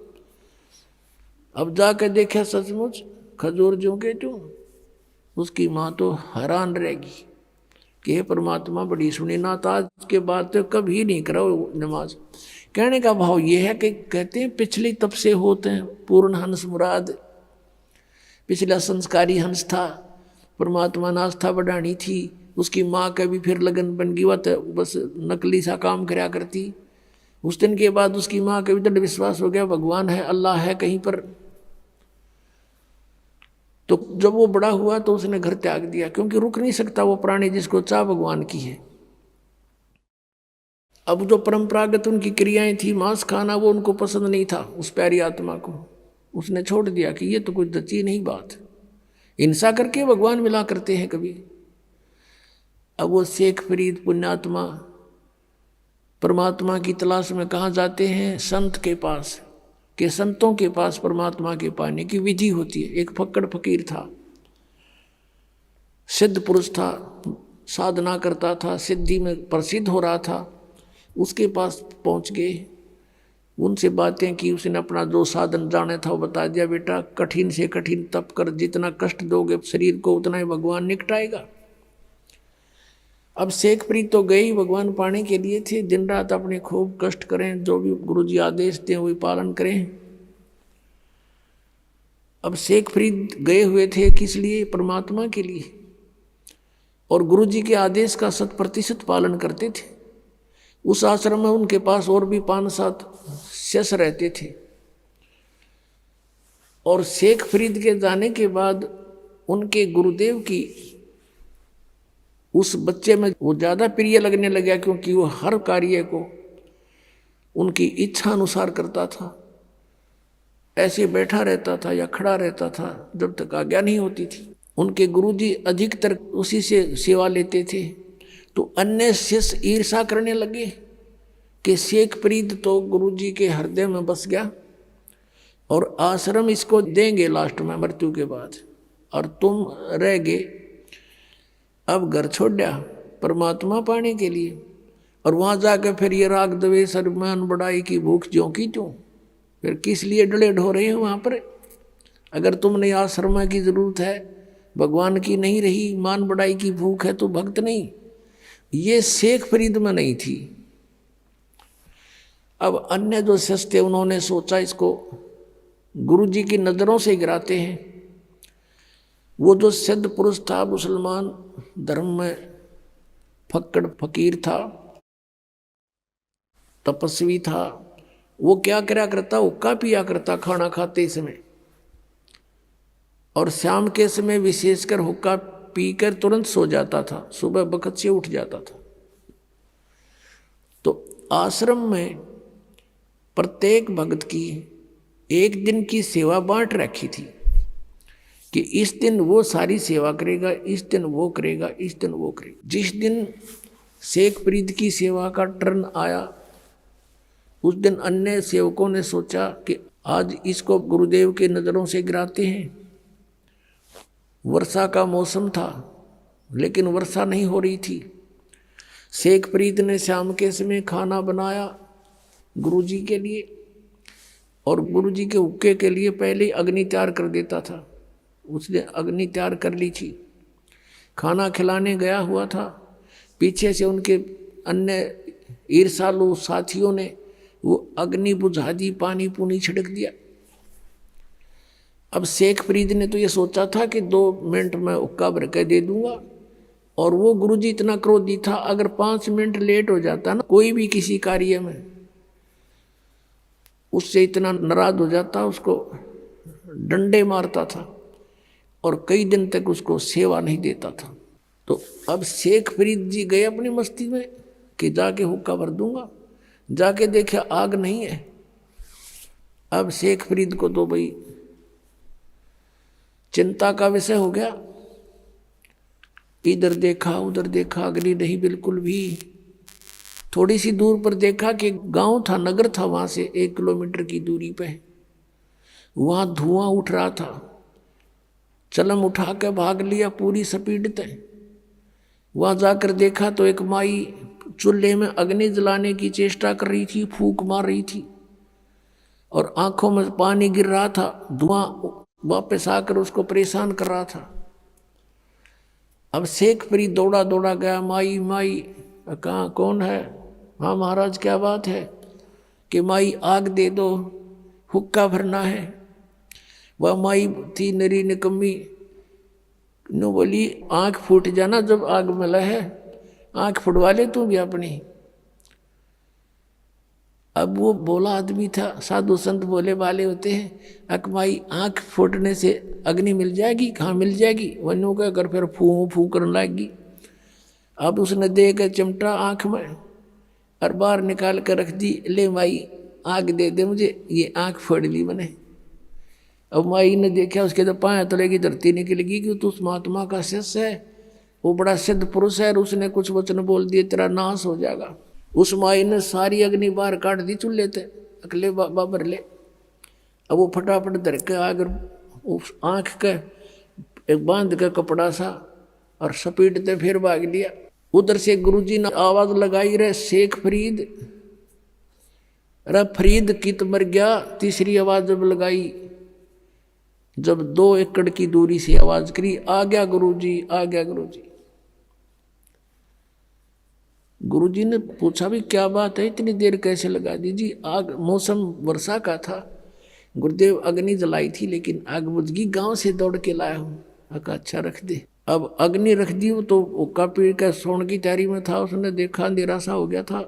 अब जाकर देखा सचमुच खजूर जो के जो। उसकी माँ तो हैरान रहेगी कि हे परमात्मा बड़ी सुनी ना, तो आज के बाद तो कभी नहीं करो नमाज। कहने का भाव ये है कि कहते हैं पिछले तब से होते हैं पूर्ण हंस मुराद, पिछला संस्कारी हंस था, परमात्मा ने आस्था बढ़ानी थी। उसकी माँ का भी फिर लगन बन गई, वह बस नकली सा काम कराया करती। उस दिन के बाद उसकी माँ का भी दृढ़ विश्वास हो गया भगवान है, अल्लाह है कहीं पर। तो जब वो बड़ा हुआ तो उसने घर त्याग दिया, क्योंकि रुक नहीं सकता वो प्राणी जिसको चाह भगवान की है। अब जो परंपरागत उनकी क्रियाएं थी, मांस खाना, वो उनको पसंद नहीं था उस प्यारी आत्मा को। उसने छोड़ दिया कि ये तो कुछ जची नहीं बात, हिंसा करके भगवान मिला करते हैं कभी। अब वो शेख फरीद पुण्यात्मा परमात्मा की तलाश में कहाँ जाते हैं, संत के पास। कि संतों के पास परमात्मा के पाने की विधि होती है। एक फक्कड़ फकीर था, सिद्ध पुरुष था, साधना करता था, सिद्धि में प्रसिद्ध हो रहा था। उसके पास पहुंच गए, उनसे बातें की, उसने अपना जो साधन जाने था वो बता दिया। बेटा, कठिन से कठिन तप कर, जितना कष्ट दोगे शरीर को उतना ही भगवान निकटाएगा। अब शेखप्रीत तो गए ही भगवान पाने के लिए थे, दिन रात अपने खूब कष्ट करें, जो भी गुरुजी आदेश दें वही पालन करें। अब शेखप्रीत गए हुए थे किस लिए? परमात्मा के लिए, और गुरुजी के आदेश का 100% पालन करते थे। उस आश्रम में उनके पास और भी 5-7 शिष्य रहते थे। और शेखप्रीत के जाने के बाद उनके गुरुदेव की उस बच्चे में वो ज़्यादा प्रिय लगने लगा, क्योंकि वो हर कार्य को उनकी इच्छा अनुसार करता था। ऐसे बैठा रहता था या खड़ा रहता था जब तक आज्ञा नहीं होती थी। उनके गुरुजी अधिकतर उसी से सेवा लेते थे। तो अन्य शिष्य ईर्षा करने लगे कि शेखप्रीत तो गुरुजी के हृदय में बस गया और आश्रम इसको देंगे लास्ट में मृत्यु के बाद, और तुम रह गए। अब घर छोड़ दिया परमात्मा पाने के लिए, और वहाँ जाकर फिर ये राग द्वेष अभिमान बड़ाई की भूख ज्यों की त्यों। फिर किस लिए डले ढो रहे हो वहाँ पर? अगर तुमने आश्रम की जरूरत है, भगवान की नहीं रही, मान बड़ाई की भूख है, तो भक्त नहीं। ये शेखप्रीत में नहीं थी। अब अन्य जो शिष्य थे उन्होंने सोचा इसको गुरुजी की नज़रों से गिराते हैं। वो जो सिद्ध पुरुष था, मुसलमान धर्म में फक्कड़ फकीर था, तपस्वी था, वो क्या करा करता? हुक्का पिया करता खाना खाते समय, और शाम के समय विशेषकर हुक्का पीकर तुरंत सो जाता था, सुबह वक्त से उठ जाता था। तो आश्रम में प्रत्येक भक्त की एक दिन की सेवा बांट रखी थी कि इस दिन वो सारी सेवा करेगा, इस दिन वो करेगा, इस दिन वो करेगा। जिस दिन शेखप्रीत की सेवा का टर्न आया, उस दिन अन्य सेवकों ने सोचा कि आज इसको गुरुदेव के नज़रों से गिराते हैं। वर्षा का मौसम था, लेकिन वर्षा नहीं हो रही थी। शेखप्रीत ने शाम के समय खाना बनाया गुरुजी के लिए, और गुरुजी के हुक्के के लिए पहले ही अग्नि तैयार कर देता था। उसने अग्नि तैयार कर ली थी, खाना खिलाने गया हुआ था। पीछे से उनके अन्य ईर्षालु साथियों ने वो अग्नि बुझा दी, पानी पूनी छिड़क दिया। अब शेखप्रीत ने तो ये सोचा था कि 2 मिनट में हुक्का भर के दे दूंगा, और वो गुरुजी इतना क्रोधी था, अगर 5 मिनट लेट हो जाता ना कोई भी किसी कार्य में, उससे इतना नाराज हो जाता, उसको डंडे मारता था और कई दिन तक उसको सेवा नहीं देता था। तो अब शेखप्रीत जी गए अपनी मस्ती में कि जाके हुक्का भर दूंगा। जाके देखा आग नहीं है। अब शेखप्रीत को तो भाई चिंता का विषय हो गया। इधर देखा उधर देखा, अग्नि नहीं बिल्कुल भी। थोड़ी सी दूर पर देखा कि गांव था, नगर था, वहां से 1 किलोमीटर की दूरी पे वहां धुआं उठ रहा था। चलम उठा के भाग लिया पूरी स्पीड से। वहां जाकर देखा तो एक माई चूल्हे में अग्नि जलाने की चेष्टा कर रही थी, फूंक मार रही थी, और आंखों में पानी गिर रहा था। धुआं वापस आकर उसको परेशान कर रहा था। अब शेखप्रीत दौड़ा दौड़ा गया, माई माई कहाँ, कौन है? हाँ महाराज क्या बात है? कि माई आग दे दो, हुक्का भरना है। वह माई थी नरी निकम्मी, नो बोली आँख फूट जाना जब आग मिला है, आँख फुटवा ले तू भी अपनी। अब वो बोला आदमी था, साधु संत बोले वाले होते हैं, अकमाई आँख फूटने से अग्नि मिल जाएगी? कहाँ मिल जाएगी? वनु का कर फिर फू फू करने लगेगी। अब उसने दे कर चिमटा आँख में और बाहर निकाल कर रख दी, ले माई आग दे दे मुझे, ये आँख फोड़ ली मैंने। अब माई ने देखा, उसके तो पाँव तलेगी धरती निकलेगी कि तू उस महात्मा का शिष्य है, वो बड़ा सिद्ध पुरुष है, और उसने कुछ वचन बोल दिए तेरा नाश हो जाएगा। उस माई ने सारी अग्नि बाहर काट दी चूल्हे थे, अकले बाबर ले। अब वो फटाफट धर के अगर उस आँख के एक बांध के कपड़ा सा और सपेटते फिर भाग लिया। उधर से गुरुजी ने आवाज लगाई, रे शेख फरीद, रे फरीद कित मर गया। तीसरी आवाज जब लगाई, जब 2 एकड़ की दूरी से आवाज करी, आ गया गुरुजी, आ गया गुरुजी। गुरुजी ने पूछा भी क्या बात है, इतनी देर कैसे लगा दी जी? आग, मौसम वर्षा का था, गुरुदेव अग्नि जलाई थी लेकिन आग बुझ गई, गांव से दौड़ के लाया हूँ। अच्छा रख दे। अब अग्नि रख दी, वो तो उक्का पीड़ का सोने की तैयारी में था, उसने देखा अंधेरा सा हो गया था,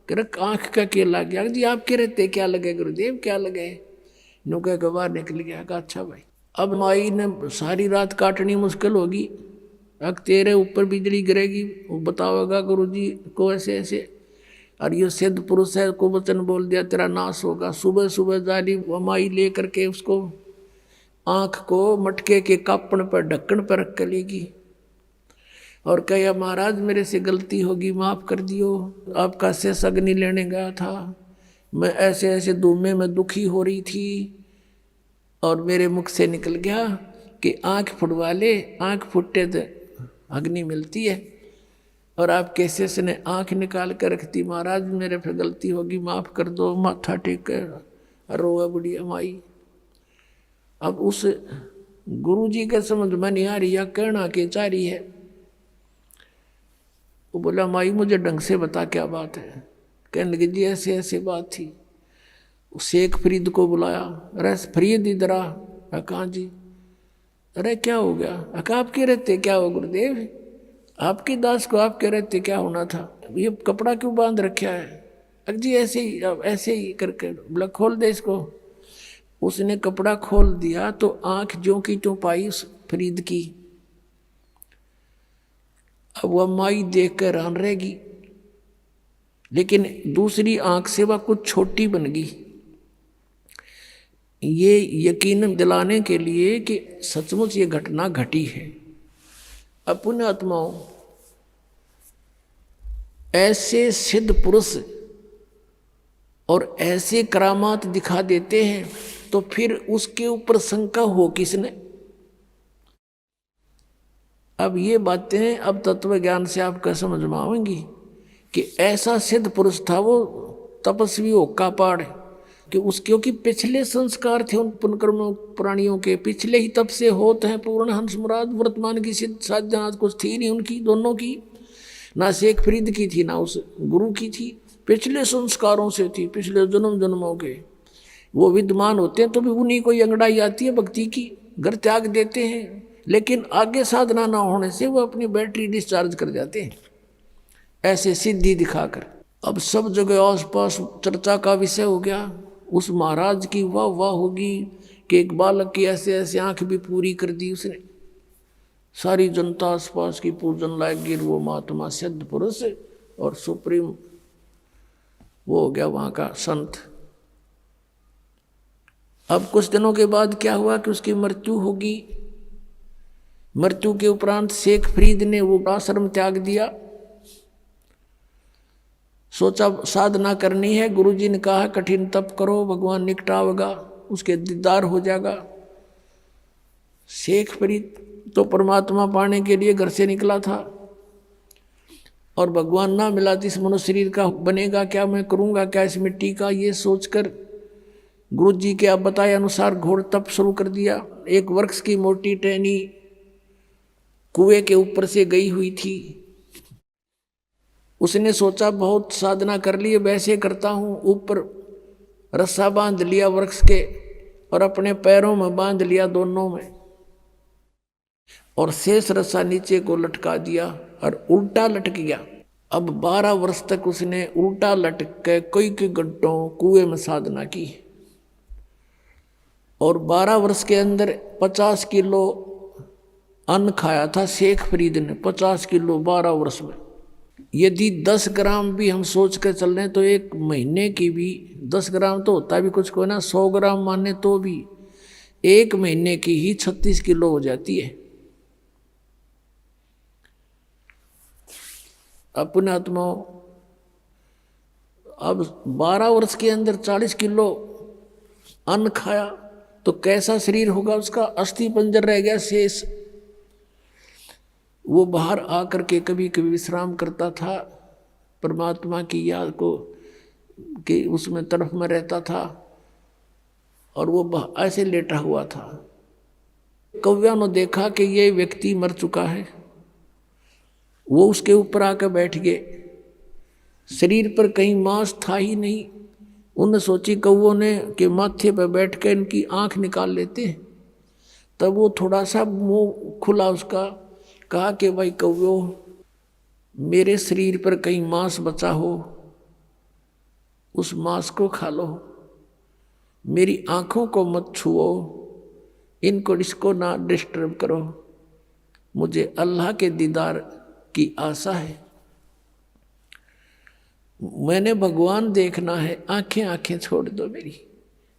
कह आँख का क्या लग गया जी? आपके रहते क्या लगे गुरुदेव, क्या लगे? नौका के बाहर निकल गया। कहा अच्छा भाई। अब माई ने सारी रात काटनी मुश्किल होगी, अब तेरे ऊपर बिजली गिरेगी, वो बताओगा गुरुजी को ऐसे ऐसे, और ये सिद्ध पुरुष है को वचन बोल दिया तेरा नाश होगा। सुबह सुबह जाली माई ले करके उसको आँख को मटके के कापण पर ढक्कन पर रख कर लेगी और कहा महाराज मेरे से गलती होगी, माफ़ कर दियो, आपका शेष अग्नि लेने गया था, मैं ऐसे ऐसे धूमे में दुखी हो रही थी और मेरे मुख से निकल गया कि आँख फुटवा ले, आँख फुटते तो अग्नि मिलती है, और आपके शेष ने आँख निकाल कर रख दी, महाराज मेरे फिर गलती होगी, माफ़ कर दो। माथा टेक कर रोआ बुढ़िया माई। अब उस गुरुजी के समझ में नहीं आ रही या कहना के चाह रही है। वो बोला माई मुझे ढंग से बता क्या बात है। कहने लगी जी ऐसे ऐसे बात थी। शेख फरीद को बुलाया, अरे फरीद इधर आ। कहाँ जी? अरे क्या हो गया? अका आपके रहते क्या हो गुरुदेव, आपके दास को आपके रहते क्या होना था, ये कपड़ा क्यों बांध रखा है? अरे जी ऐसे ही करके बोला खोल दे इसको। उसने कपड़ा खोल दिया तो आंख ज्यों की त्यों पाई उस फरीद की। अब वह माई देख कर हैरान रहेगी, लेकिन दूसरी आंख से वह कुछ छोटी बन गई। ये यकीन दिलाने के लिए कि सचमुच ये घटना घटी है। अब पुण्य आत्माओं, ऐसे सिद्ध पुरुष और ऐसे करामात दिखा देते हैं तो फिर उसके ऊपर शंका हो किसने? अब ये बातें अब तत्व ज्ञान से आपका समझ में आएंगी कि ऐसा सिद्ध पुरुष था वो तपस्वी होका पाड़ कि उसके क्योंकि पिछले संस्कार थे उन पुनकर्म प्राणियों के, पिछले ही तप से होते हैं पूर्ण हंस मुराद। वर्तमान की सिद्ध साधना कुछ थी नहीं उनकी, दोनों की, ना शेख फरीद की थी ना उस गुरु की थी, पिछले संस्कारों से थी, पिछले जन्म जन्मों के वो विद्यमान होते हैं। तो भी उन्हीं को अंगड़ाई आती है भक्ति की, घर त्याग देते हैं, लेकिन आगे साधना ना होने से वो अपनी बैटरी डिस्चार्ज कर जाते हैं ऐसे सिद्धि दिखाकर। अब सब जगह आसपास चर्चा का विषय हो गया, उस महाराज की वाह वाह होगी कि एक बालक की ऐसे ऐसे आंख भी पूरी कर दी उसने। सारी जनता आसपास की पूजन लायक गिर वो महात्मा सिद्ध पुरुष और सुप्रीम वो हो गया वहाँ का संत। अब कुछ दिनों के बाद क्या हुआ कि उसकी मृत्यु होगी। मृत्यु के उपरांत शेख फरीद ने वो आश्रम त्याग दिया, सोचा साधना करनी है। गुरुजी ने कहा कठिन तप करो, भगवान निकटावेगा, उसके दीदार हो जाएगा। शेख फरीद तो परमात्मा पाने के लिए घर से निकला था और भगवान ना मिला तो इस मनुष्य शरीर का बनेगा क्या, मैं करूँगा क्या इस मिट्टी का, ये सोचकर गुरुजी के आप बताए अनुसार घोर तप शुरू कर दिया। एक वृक्ष की मोटी टहनी कुएं के ऊपर से गई हुई थी। उसने सोचा बहुत साधना कर ली, वैसे करता हूँ। ऊपर रस्सा बांध लिया वृक्ष के और अपने पैरों में बांध लिया दोनों में, और शेष रस्सा नीचे को लटका दिया और उल्टा लटक गया। अब 12 वर्ष तक उसने उल्टा लटक के कई घंटों कुएं में साधना की और 12 वर्ष के अंदर 50 किलो अन्न खाया था शेख फरीद ने। 50 किलो 12 वर्ष में। यदि 10 ग्राम भी हम सोच कर चल रहे हैं तो एक महीने की भी 10 ग्राम तो होता भी कुछ को ना, 100 ग्राम माने तो भी एक महीने की ही 36 किलो हो जाती है। अपने आत्माओं, अब 12 वर्ष के अंदर 40 किलो अन्न खाया तो कैसा शरीर होगा उसका? अस्थि पंजर रह गया शेष। वो बाहर आकर के कभी कभी विश्राम करता था, परमात्मा की याद को कि उसमें तरफ में रहता था, और वो ऐसे लेटा हुआ था। कौव्या ने देखा कि ये व्यक्ति मर चुका है, वो उसके ऊपर आकर बैठ गए। शरीर पर कहीं मांस था ही नहीं। उन्होंने सोची कौवों ने कि माथे पर बैठ कर इनकी आंख निकाल लेते हैं। तब वो थोड़ा सा मुंह खुला उसका, कहा कि भाई कौवो, मेरे शरीर पर कहीं मांस बचा हो, उस मांस को खा लो, मेरी आंखों को मत छुओ, इसको ना डिस्टर्ब करो, मुझे अल्लाह के दीदार की आशा है, मैंने भगवान देखना है, आंखें छोड़ दो मेरी,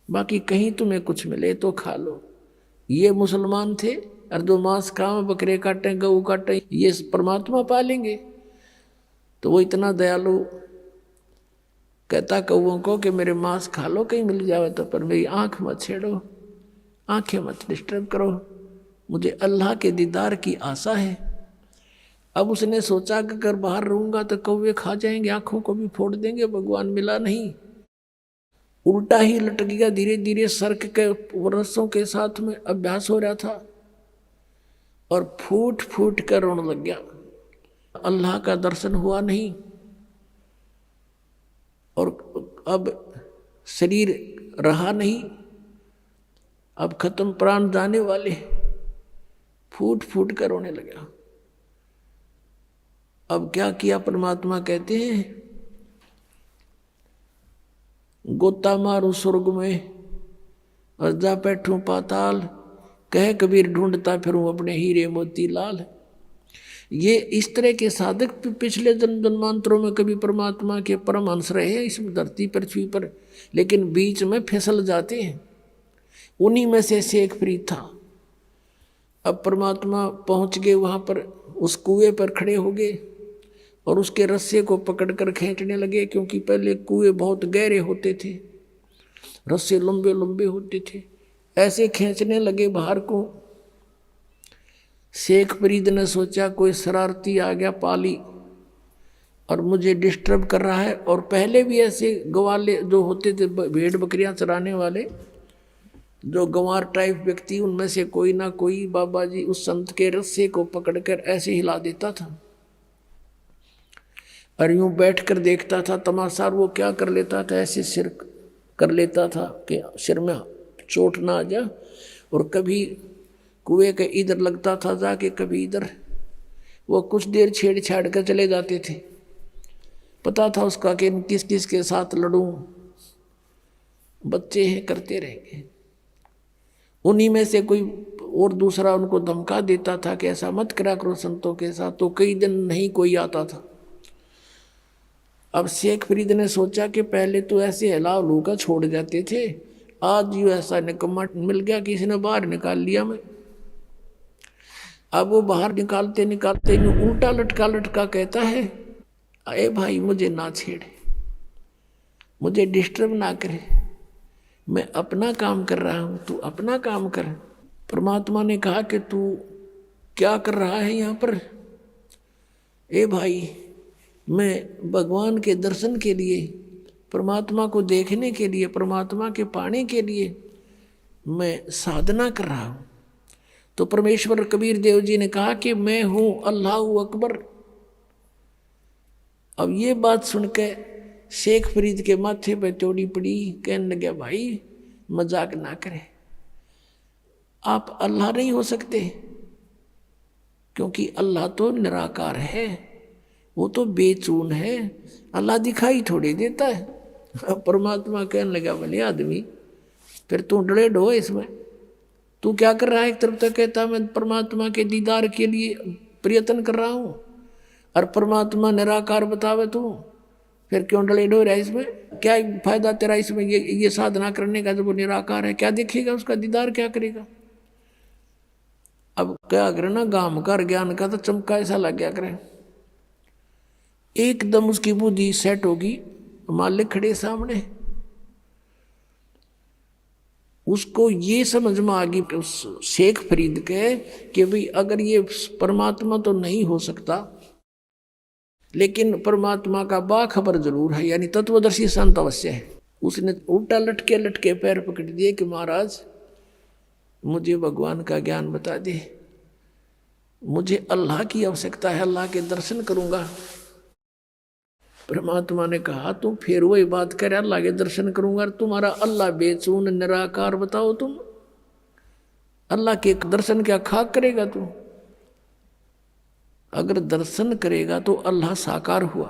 बाकी कहीं तुम्हें कुछ मिले तो खा लो। ये मुसलमान थे, और जो मांस खाओ, बकरे काटें, गऊ काटें, ये परमात्मा पालेंगे? तो वो इतना दयालु कहता कौओं को कि मेरे मांस खा लो कहीं मिल जावे तो, पर मेरी आंख मत छेड़ो, आंखें मत डिस्टर्ब करो, मुझे अल्लाह के दीदार की आशा है। अब उसने सोचा कि अगर बाहर रहूंगा तो कौवे खा जाएंगे, आंखों को भी फोड़ देंगे, भगवान मिला नहीं। उल्टा ही लटक गया, धीरे धीरे सर्क के रस्सों के साथ में अभ्यास हो रहा था, और फूट फूट कर रोने लग गया। अल्लाह का दर्शन हुआ नहीं, और अब शरीर रहा नहीं, अब खत्म, प्राण जाने वाले, फूट फूट कर रोने लगा। अब क्या किया? परमात्मा कहते हैं गोता मारू स्वर्ग में और जा बैठूं पाताल, कह कबीर ढूंढता फिरूं अपने हीरे मोती लाल। ये इस तरह के साधक पिछले जन्मांतरों में कभी परमात्मा के परमहंस रहे हैं इस धरती पृथ्वी पर, लेकिन बीच में फिसल जाते हैं। उन्हीं में से शेख फरीद था। अब परमात्मा पहुंच गए वहां पर, उस कुएं पर खड़े हो गए और उसके रस्से को पकड़कर खींचने लगे, क्योंकि पहले कुएं बहुत गहरे होते थे, रस्से लंबे लंबे होते थे, ऐसे खींचने लगे बाहर को। शेख फरीद ने सोचा कोई शरारती आ गया पाली और मुझे डिस्टर्ब कर रहा है, और पहले भी ऐसे गवाले जो होते थे, भेड़ बकरियां चराने वाले, जो गंवार टाइप व्यक्ति, उनमें से कोई ना कोई बाबा जी उस संत के रस्से को पकड़कर ऐसे हिला देता था, और यूं बैठकर देखता था तमाशा। वो क्या कर लेता था, ऐसे सिर कर लेता था कि सिर में चोट ना आ जाए, और कभी कुएं के इधर लगता था जाके, कभी इधर। वो कुछ देर छेड़छाड़ कर चले जाते थे, पता था उसका कि किस किस के साथ लड़ूं, बच्चे हैं, करते रहेंगे। उन्हीं में से कोई और दूसरा उनको धमका देता था कि ऐसा मत करा करो संतों के साथ, तो कई दिन नहीं कोई आता था। अब शेख फरीद ने सोचा कि पहले तो ऐसे हिला लू का छोड़ जाते थे, आज यूँ ऐसा निकम्मा मिल गया, किसी ने बाहर निकाल लिया मैं। अब वो बाहर निकालते निकालते यूँ उल्टा लटका लटका कहता है, अरे भाई मुझे ना छेड़े, मुझे डिस्टर्ब ना करे, मैं अपना काम कर रहा हूँ, तू अपना काम कर। परमात्मा ने कहा कि तू क्या कर रहा है यहाँ पर? ए भाई, मैं भगवान के दर्शन के लिए, परमात्मा को देखने के लिए, परमात्मा के पाने के लिए मैं साधना कर रहा हूँ। तो परमेश्वर कबीर देव जी ने कहा कि मैं हूँ अल्लाह अकबर। अब ये बात सुनकर शेख फरीद के माथे पर चोड़ी पड़ी, कहने लगे भाई मजाक ना करें, आप अल्लाह नहीं हो सकते, क्योंकि अल्लाह तो निराकार है, वो तो बेचून है, अल्लाह दिखाई थोड़ी देता है। अब परमात्मा कहने लगा, भले आदमी, फिर तू डरे डो इसमें, तू क्या कर रहा है? एक तरफ तक कहता मैं परमात्मा के दीदार के लिए प्रयत्न कर रहा हूँ, और परमात्मा निराकार बतावे तू, फिर क्यों डले डो रहा है इसमें? क्या फायदा तेरा इसमें ये साधना करने का, जब वो निराकार है? क्या देखेगा उसका दीदार, क्या करेगा? अब क्या करे ना, गाम कर ज्ञान का तो चमका ऐसा लग गया करे, एकदम उसकी बुद्धि सेट होगी, मालिक खड़े सामने। उसको ये समझ में आ गई कि उस शेख फरीद के कि भाई अगर ये परमात्मा तो नहीं हो सकता, लेकिन परमात्मा का बाखबर जरूर है, यानी तत्वदर्शी संत अवश्य है। उसने उल्टा लटके लटके पैर पकड़ दिए कि महाराज मुझे भगवान का ज्ञान बता दे, मुझे अल्लाह की आवश्यकता है, अल्लाह के दर्शन करूंगा। परमात्मा ने कहा तुम फिर वही बात कर, अल्लाह के दर्शन करूंगा, तुम्हारा अल्लाह बेचून निराकार बताओ, तुम अल्लाह के दर्शन क्या खाक करेगा तू? अगर दर्शन करेगा तो अल्लाह साकार हुआ।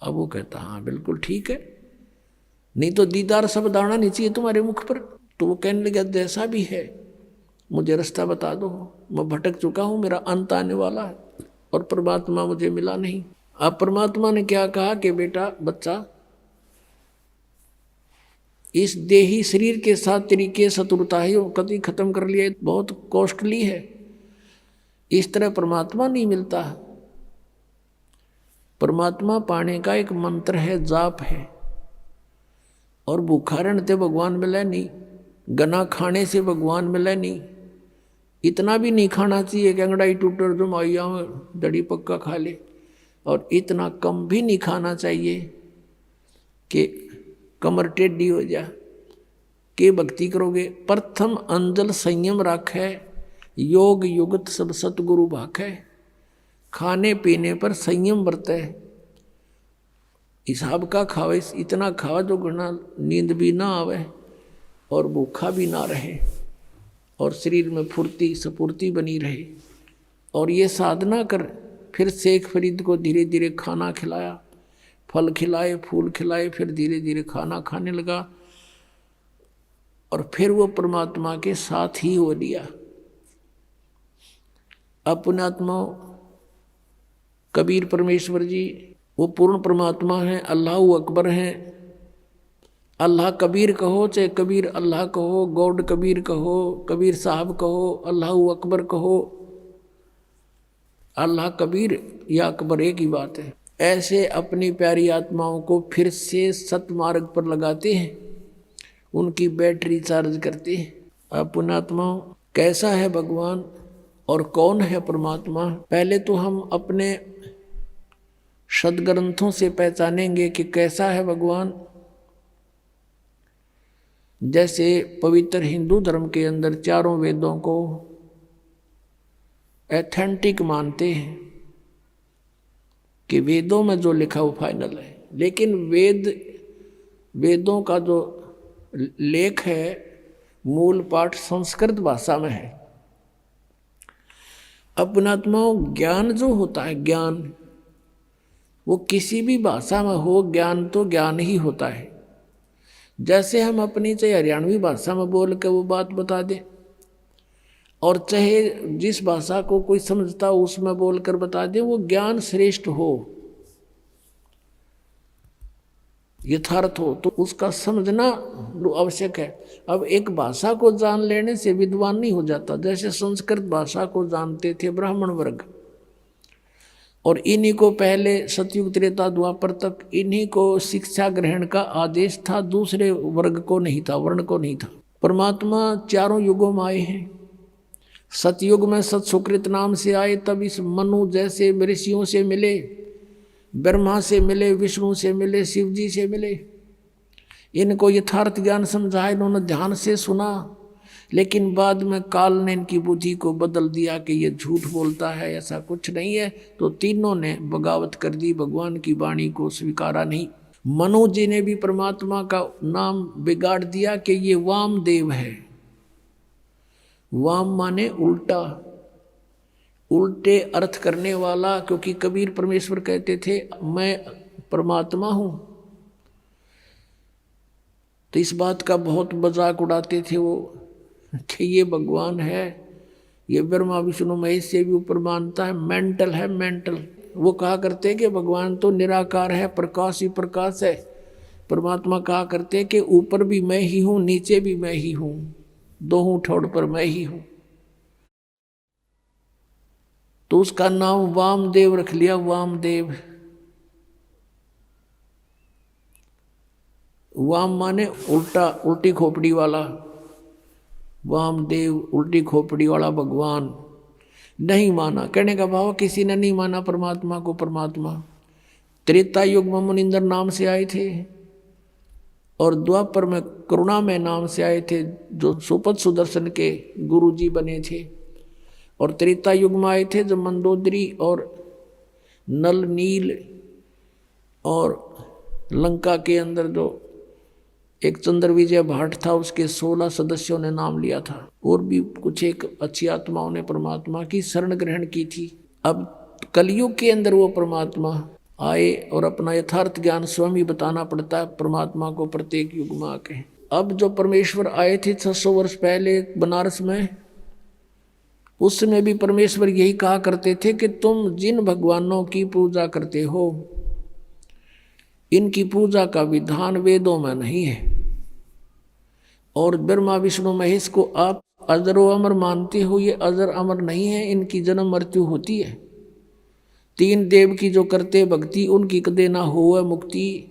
अब वो कहता हाँ बिल्कुल ठीक है, नहीं तो दीदार शब्द आना नहीं चाहिए तुम्हारे मुख पर। तो वो कहने लगा जैसा भी है मुझे रास्ता बता दो, मैं भटक चुका हूं, मेरा अंत आने वाला है और परमात्मा मुझे मिला नहीं। अब परमात्मा ने क्या कहा कि बेटा बच्चा, इस देही शरीर के साथ तेरी के शत्रुता है वो कभी खत्म कर लिया, बहुत कॉस्टली है, इस तरह परमात्मा नहीं मिलता। परमात्मा पाने का एक मंत्र है, जाप है, और भूखा रहने भगवान मिले नहीं, गना खाने से भगवान मिले नहीं। इतना भी नहीं खाना चाहिए कि अंगड़ाई टूटर जो माइया दड़ी पक्का खा ले, और इतना कम भी नहीं खाना चाहिए कि कमर टेढ़ी हो जा के भक्ति करोगे। प्रथम अंजल संयम राखे, योग युगत सब सतगुरु भाखे। खाने पीने पर संयम बरते, हिसाब का खावे, इतना खावा जो घना नींद भी ना आवे और भूखा भी ना रहे और शरीर में फुर्ती सपूर्ति बनी रहे। और ये साधना कर। फिर शेख फरीद को धीरे धीरे खाना खिलाया, फल खिलाए, फूल खिलाए, फिर धीरे धीरे खाना खाने लगा और फिर वो परमात्मा के साथ ही हो लिया। अपने आत्मा कबीर परमेश्वर जी वो पूर्ण परमात्मा है, अल्लाह अकबर हैं। अल्लाह कबीर कहो चाहे कबीर अल्लाह कहो, गॉड कबीर कहो, कबीर साहब कहो, अल्लाह अकबर कहो, अल्लाह कबीर या अकबर एक ही बात है। ऐसे अपनी प्यारी आत्माओं को फिर से सतमार्ग पर लगाते हैं, उनकी बैटरी चार्ज करते हैं। अब पुण्यात्माओं कैसा है भगवान और कौन है परमात्मा? पहले तो हम अपने सदग्रंथों से पहचानेंगे कि कैसा है भगवान। जैसे पवित्र हिंदू धर्म के अंदर चारों वेदों को एथेंटिक मानते हैं कि वेदों में जो लिखा वो फाइनल है, लेकिन वेदों का जो लेख है मूल पाठ संस्कृत भाषा में है। अपनात्माओं ज्ञान जो होता है, ज्ञान वो किसी भी भाषा में हो, ज्ञान तो ज्ञान ही होता है। जैसे हम अपनी चाहे हरियाणवी भाषा में बोल के वो बात बता दे, और चाहे जिस भाषा को कोई समझता हो उसमें बोलकर बता दे, वो ज्ञान श्रेष्ठ हो, यथार्थ हो, तो उसका समझना आवश्यक है। अब एक भाषा को जान लेने से विद्वान नहीं हो जाता। जैसे संस्कृत भाषा को जानते थे ब्राह्मण वर्ग, और इन्हीं को पहले सतयुग त्रेता द्वापर तक इन्हीं को शिक्षा ग्रहण का आदेश था, दूसरे वर्ग को नहीं था, वर्ण को नहीं था। परमात्मा चारों युगों में आए हैं। सतयुग में सत सुकृत नाम से आए, तब इस मनु जैसे ऋषियों से मिले, ब्रह्मा से मिले, विष्णु से मिले, शिव जी से मिले। इनको यथार्थ ज्ञान समझाया, इन्होंने ध्यान से सुना, लेकिन बाद में काल ने इनकी बुद्धि को बदल दिया कि ये झूठ बोलता है, ऐसा कुछ नहीं है। तो तीनों ने बगावत कर दी, भगवान की वाणी को स्वीकारा नहीं। मनु जी ने भी परमात्मा का नाम बिगाड़ दिया कि ये वामदेव है। वाम माने उल्टा, उल्टे अर्थ करने वाला, क्योंकि कबीर परमेश्वर कहते थे मैं परमात्मा हूं। तो इस बात का बहुत मजाक उड़ाते थे वो कि ये भगवान है, ये ब्रह्मा विष्णु महेश से भी ऊपर मानता है, मेंटल है, मेंटल। वो कहा करते कि भगवान तो निराकार है, प्रकाश ही प्रकाश है। परमात्मा कहा करते कि ऊपर भी मैं ही हूं, नीचे भी मैं ही हूं, दोनों ठोड़ पर मैं ही हूं। तो उसका नाम वामदेव रख लिया, वामदेव। वाम माने उल्टा, उल्टी खोपड़ी वाला, वामदेव उल्टी खोपड़ी वाला भगवान। नहीं माना, कहने का भाव किसी ने नहीं माना परमात्मा को परमात्मा। त्रेता युग में मुनिंदर नाम से आए थे और द्वापर में करुणा में नाम से आए थे, जो सुपद सुदर्शन के गुरु जी बने थे। और त्रेता युग में आए थे जो मंदोदरी और नल नील और लंका के अंदर जो एक चंद्र विजय भाट था, उसके 16 सदस्यों ने नाम लिया था। और भी कुछ एक अच्छी आत्माओं ने परमात्मा की शरण ग्रहण की थी। अब कलयुग के अंदर वो परमात्मा आए और अपना यथार्थ ज्ञान स्वयं ही बताना पड़ता है परमात्मा को प्रत्येक युग में आके। अब जो परमेश्वर आए थे 600 वर्ष पहले बनारस में, उस समय भी परमेश्वर यही कहा करते थे कि तुम जिन भगवानों की पूजा करते हो, इनकी पूजा का विधान वेदों में नहीं है। और ब्रह्मा विष्णु महेश को आप अजरो अमर मानते हो, ये अजर अमर नहीं है, इनकी जन्म मृत्यु होती है। 3 देव की जो करते भक्ति, उनकी कदे ना हो मुक्ति।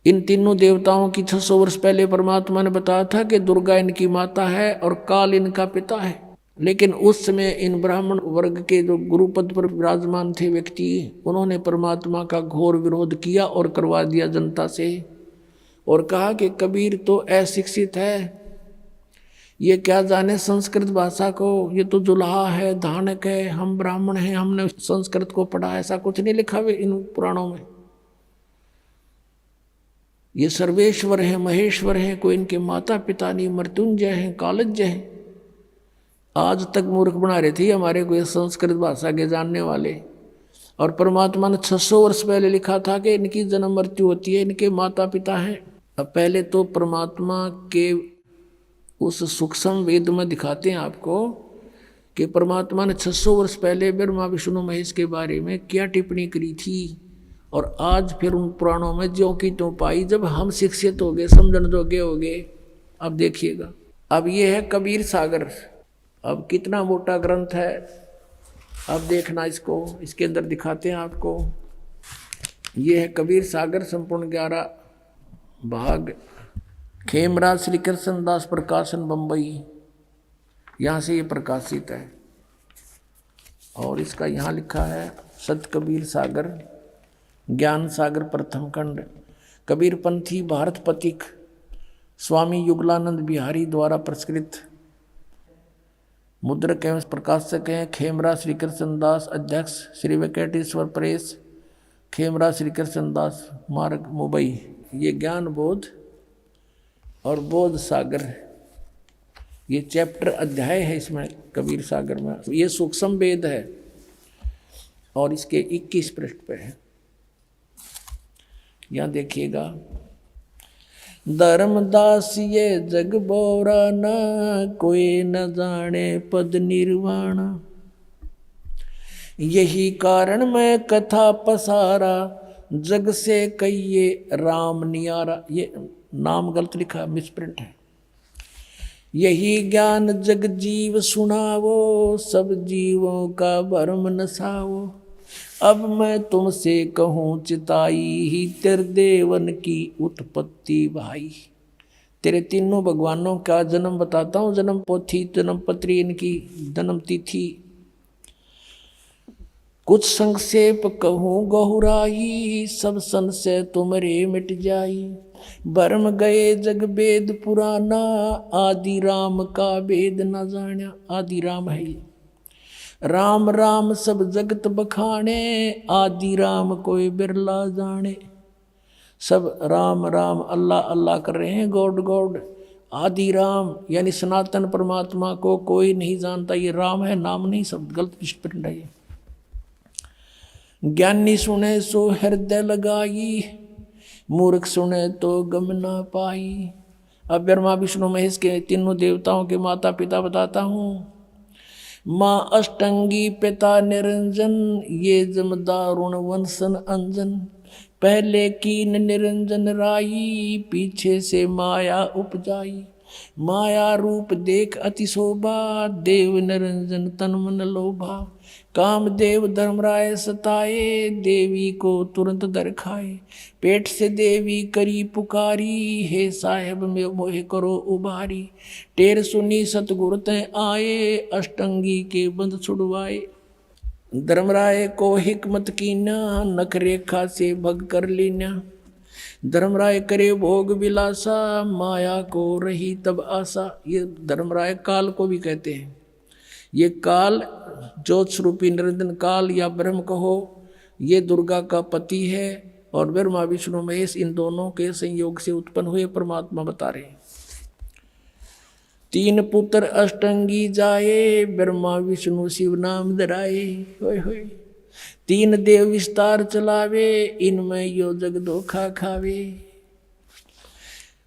इन तीनों देवताओं की 600 वर्ष पहले परमात्मा ने बताया था कि दुर्गा इनकी माता है और काल इनका पिता है। लेकिन उस समय इन ब्राह्मण वर्ग के जो गुरुपद पर विराजमान थे व्यक्ति, उन्होंने परमात्मा का घोर विरोध किया और करवा दिया जनता से, और कहा कि कबीर तो अशिक्षित है, ये क्या जाने संस्कृत भाषा को, ये तो जुलाहा है, धानक है, हम ब्राह्मण हैं, हमने संस्कृत को पढ़ा। ऐसा कुछ नहीं लिखा हुआ इन पुराणों में। ये सर्वेश्वर हैं, महेश्वर हैं, कोई इनके माता पिता नहीं, मृत्युंजय हैं, कालज्य हैं। आज तक मूर्ख बना रहे थे हमारे को ये संस्कृत भाषा के जानने वाले। और परमात्मा ने 600 वर्ष पहले लिखा था कि इनकी जन्म मृत्यु होती है, इनके माता पिता हैं। अब पहले तो परमात्मा के उस सूक्ष्म वेद में दिखाते हैं आपको कि परमात्मा ने 600 वर्ष पहले ब्रह्मा विष्णु महेश के बारे में क्या टिप्पणी करी थी। और आज फिर उन पुराणों में ज्यों की त्यों पाई। जब हम शिक्षित हो गए, समझण जोगे हो गए। अब देखिएगा, अब ये है कबीर सागर। अब कितना मोटा ग्रंथ है, अब देखना इसको, इसके अंदर दिखाते हैं आपको। ये है कबीर सागर, संपूर्ण 11 भाग, खेमराज श्री कृष्ण दास प्रकाशन बम्बई, यहाँ से ये प्रकाशित है। और इसका यहाँ लिखा है सत कबीर सागर, ज्ञान सागर प्रथम खंड, कबीरपंथी भारत पथिक, स्वामी युगलानंद बिहारी द्वारा प्रस्कृत। मुद्रक एवं प्रकाशक हैं खेमराज श्री कृष्ण दास, अध्यक्ष श्री वेंकटेश्वर प्रेस, खेमराज श्री कृष्ण दास मार्ग मुंबई। ये ज्ञान बोध और बोध सागर, ये चैप्टर अध्याय है इसमें कबीर सागर में। ये सूक्ष्म वेद है और इसके 21 पृष्ठ पे है। यहाँ देखिएगा, धर्मदास ये जग बोरा न, कोई न जाने पद निर्वाण। यही कारण मैं कथा पसारा, जग से कहिए राम नियारा। ये नाम गलत लिखा, मिसप्रिंट है। यही ज्ञान जग जीव सुनावो, सब जीवों का भरम नसावो। अब मैं तुमसे कहूँ चिताई, ही तेरे देवन की उत्पत्ति भाई। तेरे तीनों भगवानों का जन्म बताता हूँ, जन्म पोथी, जन्म पत्री, इनकी जन्म तिथि। कुछ संक्षेप कहूँ गहुराई, सब संशय तुमरे मिट जाई। भरम गए जग वेद पुराना, आदि राम का वेद न जाना। आदि राम है ये, राम राम सब जगत बखाने, आदि राम कोई बिरला जाने। सब राम राम अल्लाह अल्लाह कर रहे हैं, गॉड गॉड। आदि राम यानी सनातन परमात्मा को कोई नहीं जानता। ये राम है, नाम नहीं, सब गलत स्प्रिंट है ये। ज्ञानी सुने सो हृदय लगाई, मूर्ख सुने तो गम ना पाई। अब ब्रह्मा विष्णु महेश के तीनों देवताओं के माता पिता बताता हूँ। माँ अष्टंगी पिता निरंजन, ये जमदारुण वंशन अंजन। पहले कीन निरंजन राई, पीछे से माया उपजाई। माया रूप देख अति शोभा, देव निरंजन तन मन लोभा। कामदेव धर्मराय सताए, देवी को तुरंत दर खाए। पेट से देवी करी पुकारी, हे साहेब में मोह करो उबारी। टेर सुनी सतगुरु तय आए, अष्टंगी के बंद छुड़वाए। धर्मराय को हिकमत कीना, नख रेखा से भग कर लीना। धर्मराय करे भोग विलासा, माया को रही तब आशा। ये धर्मराय काल को भी कहते हैं। ये काल ज्योत स्वरूपी निरंजन काल या ब्रह्म कहो, ये दुर्गा का पति है और ब्रह्मा विष्णु महेश इन दोनों के संयोग से उत्पन्न हुए परमात्मा बता रहे हैं। 3 पुत्र अष्टंगी जाए, ब्रह्मा विष्णु शिव नाम धराए। होय होय 3 देव विस्तार चलावे, इनमें यो जग धोखा खावे।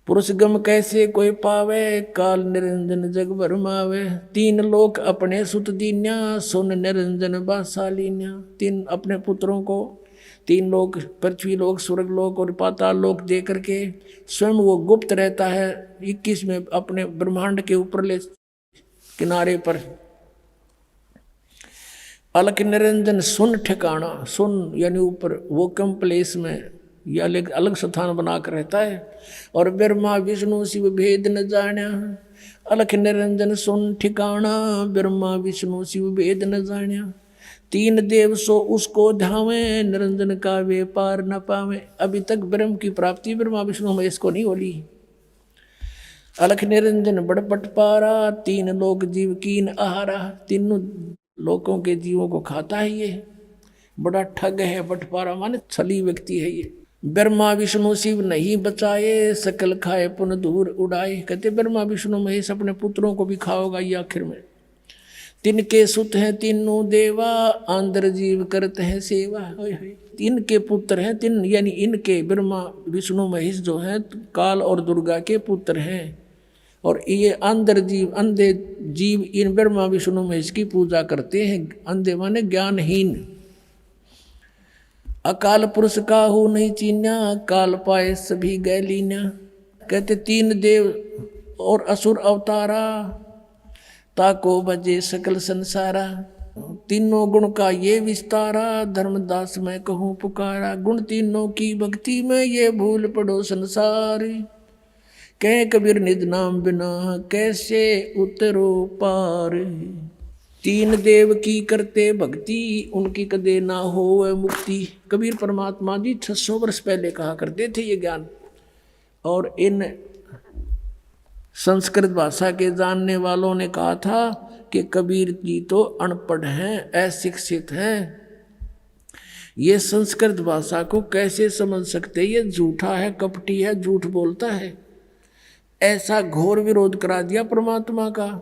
पुरुष गम कैसे कोई पावे, काल निरंजन जग भरमावे। 3 लोक अपने सुत दीन्या, सुन निरंजन बासालीन्या। 3 अपने पुत्रों को 3 लोक, पृथ्वी लोक, स्वर्ग लोक और पाताल लोक दे करके स्वयं वो गुप्त रहता है 21 में अपने ब्रह्मांड के ऊपरले किनारे पर। अलख निरंजन सुन ठिकाना, सुन यानी ऊपर, वो कम प्लेस में ये अलग अलग स्थान बनाकर रहता है। और ब्रह्मा विष्णु शिव भेद न जाना, अलख निरंजन सुन ठिकाना, ब्रह्मा विष्णु शिव भेद न जाना। 3 देव सो उसको ध्यावे, निरंजन का वे पार न पावे। अभी तक ब्रह्म की प्राप्ति ब्रह्मा विष्णु महेश को नहीं होली। अलख निरंजन बड़ बटपारा, 3 लोक जीव कीन आहारा। 3 लोकों के जीवों को खाता है ये, बड़ा ठग है। बटपारा माने छली व्यक्ति है ये। ब्रह्मा विष्णु शिव नहीं बचाए, सकल खाए पुन दूर उड़ाए। कहते ब्रह्मा विष्णु महेश अपने पुत्रों को भी खाओगा ये आखिर में। तिनके सुत हैं तीनों देवा, आंध्र जीव करते हैं सेवा। 3 के पुत्र हैं, 3 यानी इनके ब्रह्मा विष्णु महेश जो हैं काल और दुर्गा के पुत्र हैं। और ये अंधर जीव, अंधे जीव इन ब्रह्मा विष्णु महेश की पूजा करते हैं। अंधे माने ज्ञानहीन। अकाल पुरुष काहू नहीं चीन्या, काल पाए सभी गैलीना। कहते 3 देव और असुर अवतारा, ताको बजे सकल संसारा। तीनों गुण का ये विस्तारा, धर्मदास मैं कहूँ पुकारा। गुण तीनों की भक्ति में ये भूल पड़ो संसार। कह कबीर निज नाम बिना कैसे उतरो पार। 3 देव की करते भक्ति, उनकी कदे ना हो मुक्ति। कबीर परमात्मा जी 600 वर्ष पहले कहा करते थे ये ज्ञान। और इन संस्कृत भाषा के जानने वालों ने कहा था कि कबीर जी तो अनपढ़ हैं, अशिक्षित हैं, ये संस्कृत भाषा को कैसे समझ सकते, ये झूठा है, कपटी है, झूठ बोलता है। ऐसा घोर विरोध करा दिया परमात्मा का।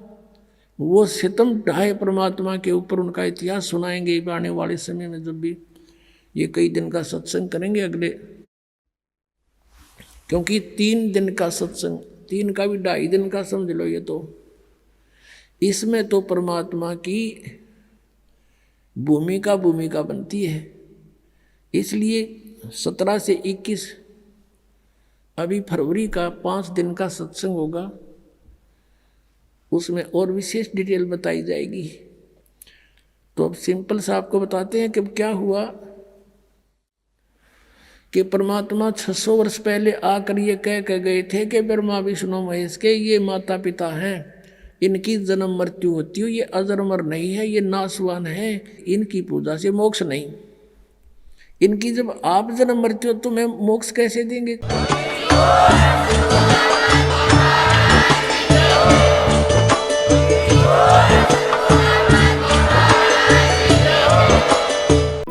वो सितम ढाए परमात्मा के ऊपर। उनका इतिहास सुनाएंगे आने वाले समय में, जब भी ये कई दिन का सत्संग करेंगे अगले, क्योंकि 3 दिन का सत्संग, 3 का भी 2.5 दिन का समझ लो ये तो। इसमें तो परमात्मा की भूमिका बनती है। इसलिए 17 से 21 अभी फरवरी का 5 दिन का सत्संग होगा, उसमें और विशेष डिटेल बताई जाएगी। तो अब सिंपल सा आपको बताते हैं कि क्या हुआ कि परमात्मा 600 वर्ष पहले आकर ये कह गए थे कि ब्रह्मा विष्णु महेश के ये माता पिता हैं, इनकी जन्म मृत्यु होती हो, ये अजरमर नहीं है, ये नासवान है, इनकी पूजा से मोक्ष नहीं। इनकी जब आप जन्म मृत्यु तो मैं मोक्ष कैसे देंगे।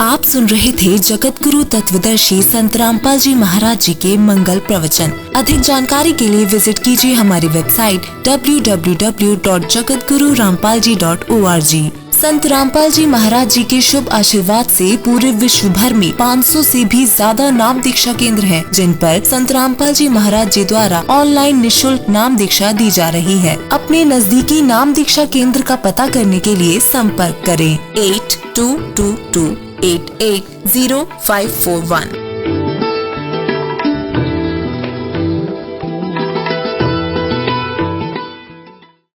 आप सुन रहे थे जगत गुरु तत्वदर्शी संत रामपाल जी महाराज जी के मंगल प्रवचन। अधिक जानकारी के लिए विजिट कीजिए हमारी वेबसाइट www.jagatgururampalji.org। संत रामपाल जी महाराज जी के शुभ आशीर्वाद से पूरे विश्व भर में 500 से भी ज्यादा नाम दीक्षा केंद्र हैं, जिन पर संत रामपाल जी महाराज जी द्वारा ऑनलाइन निशुल्क नाम दीक्षा दी जा रही है। अपने नजदीकी नाम दीक्षा केंद्र का पता करने के लिए संपर्क करें 8222880541।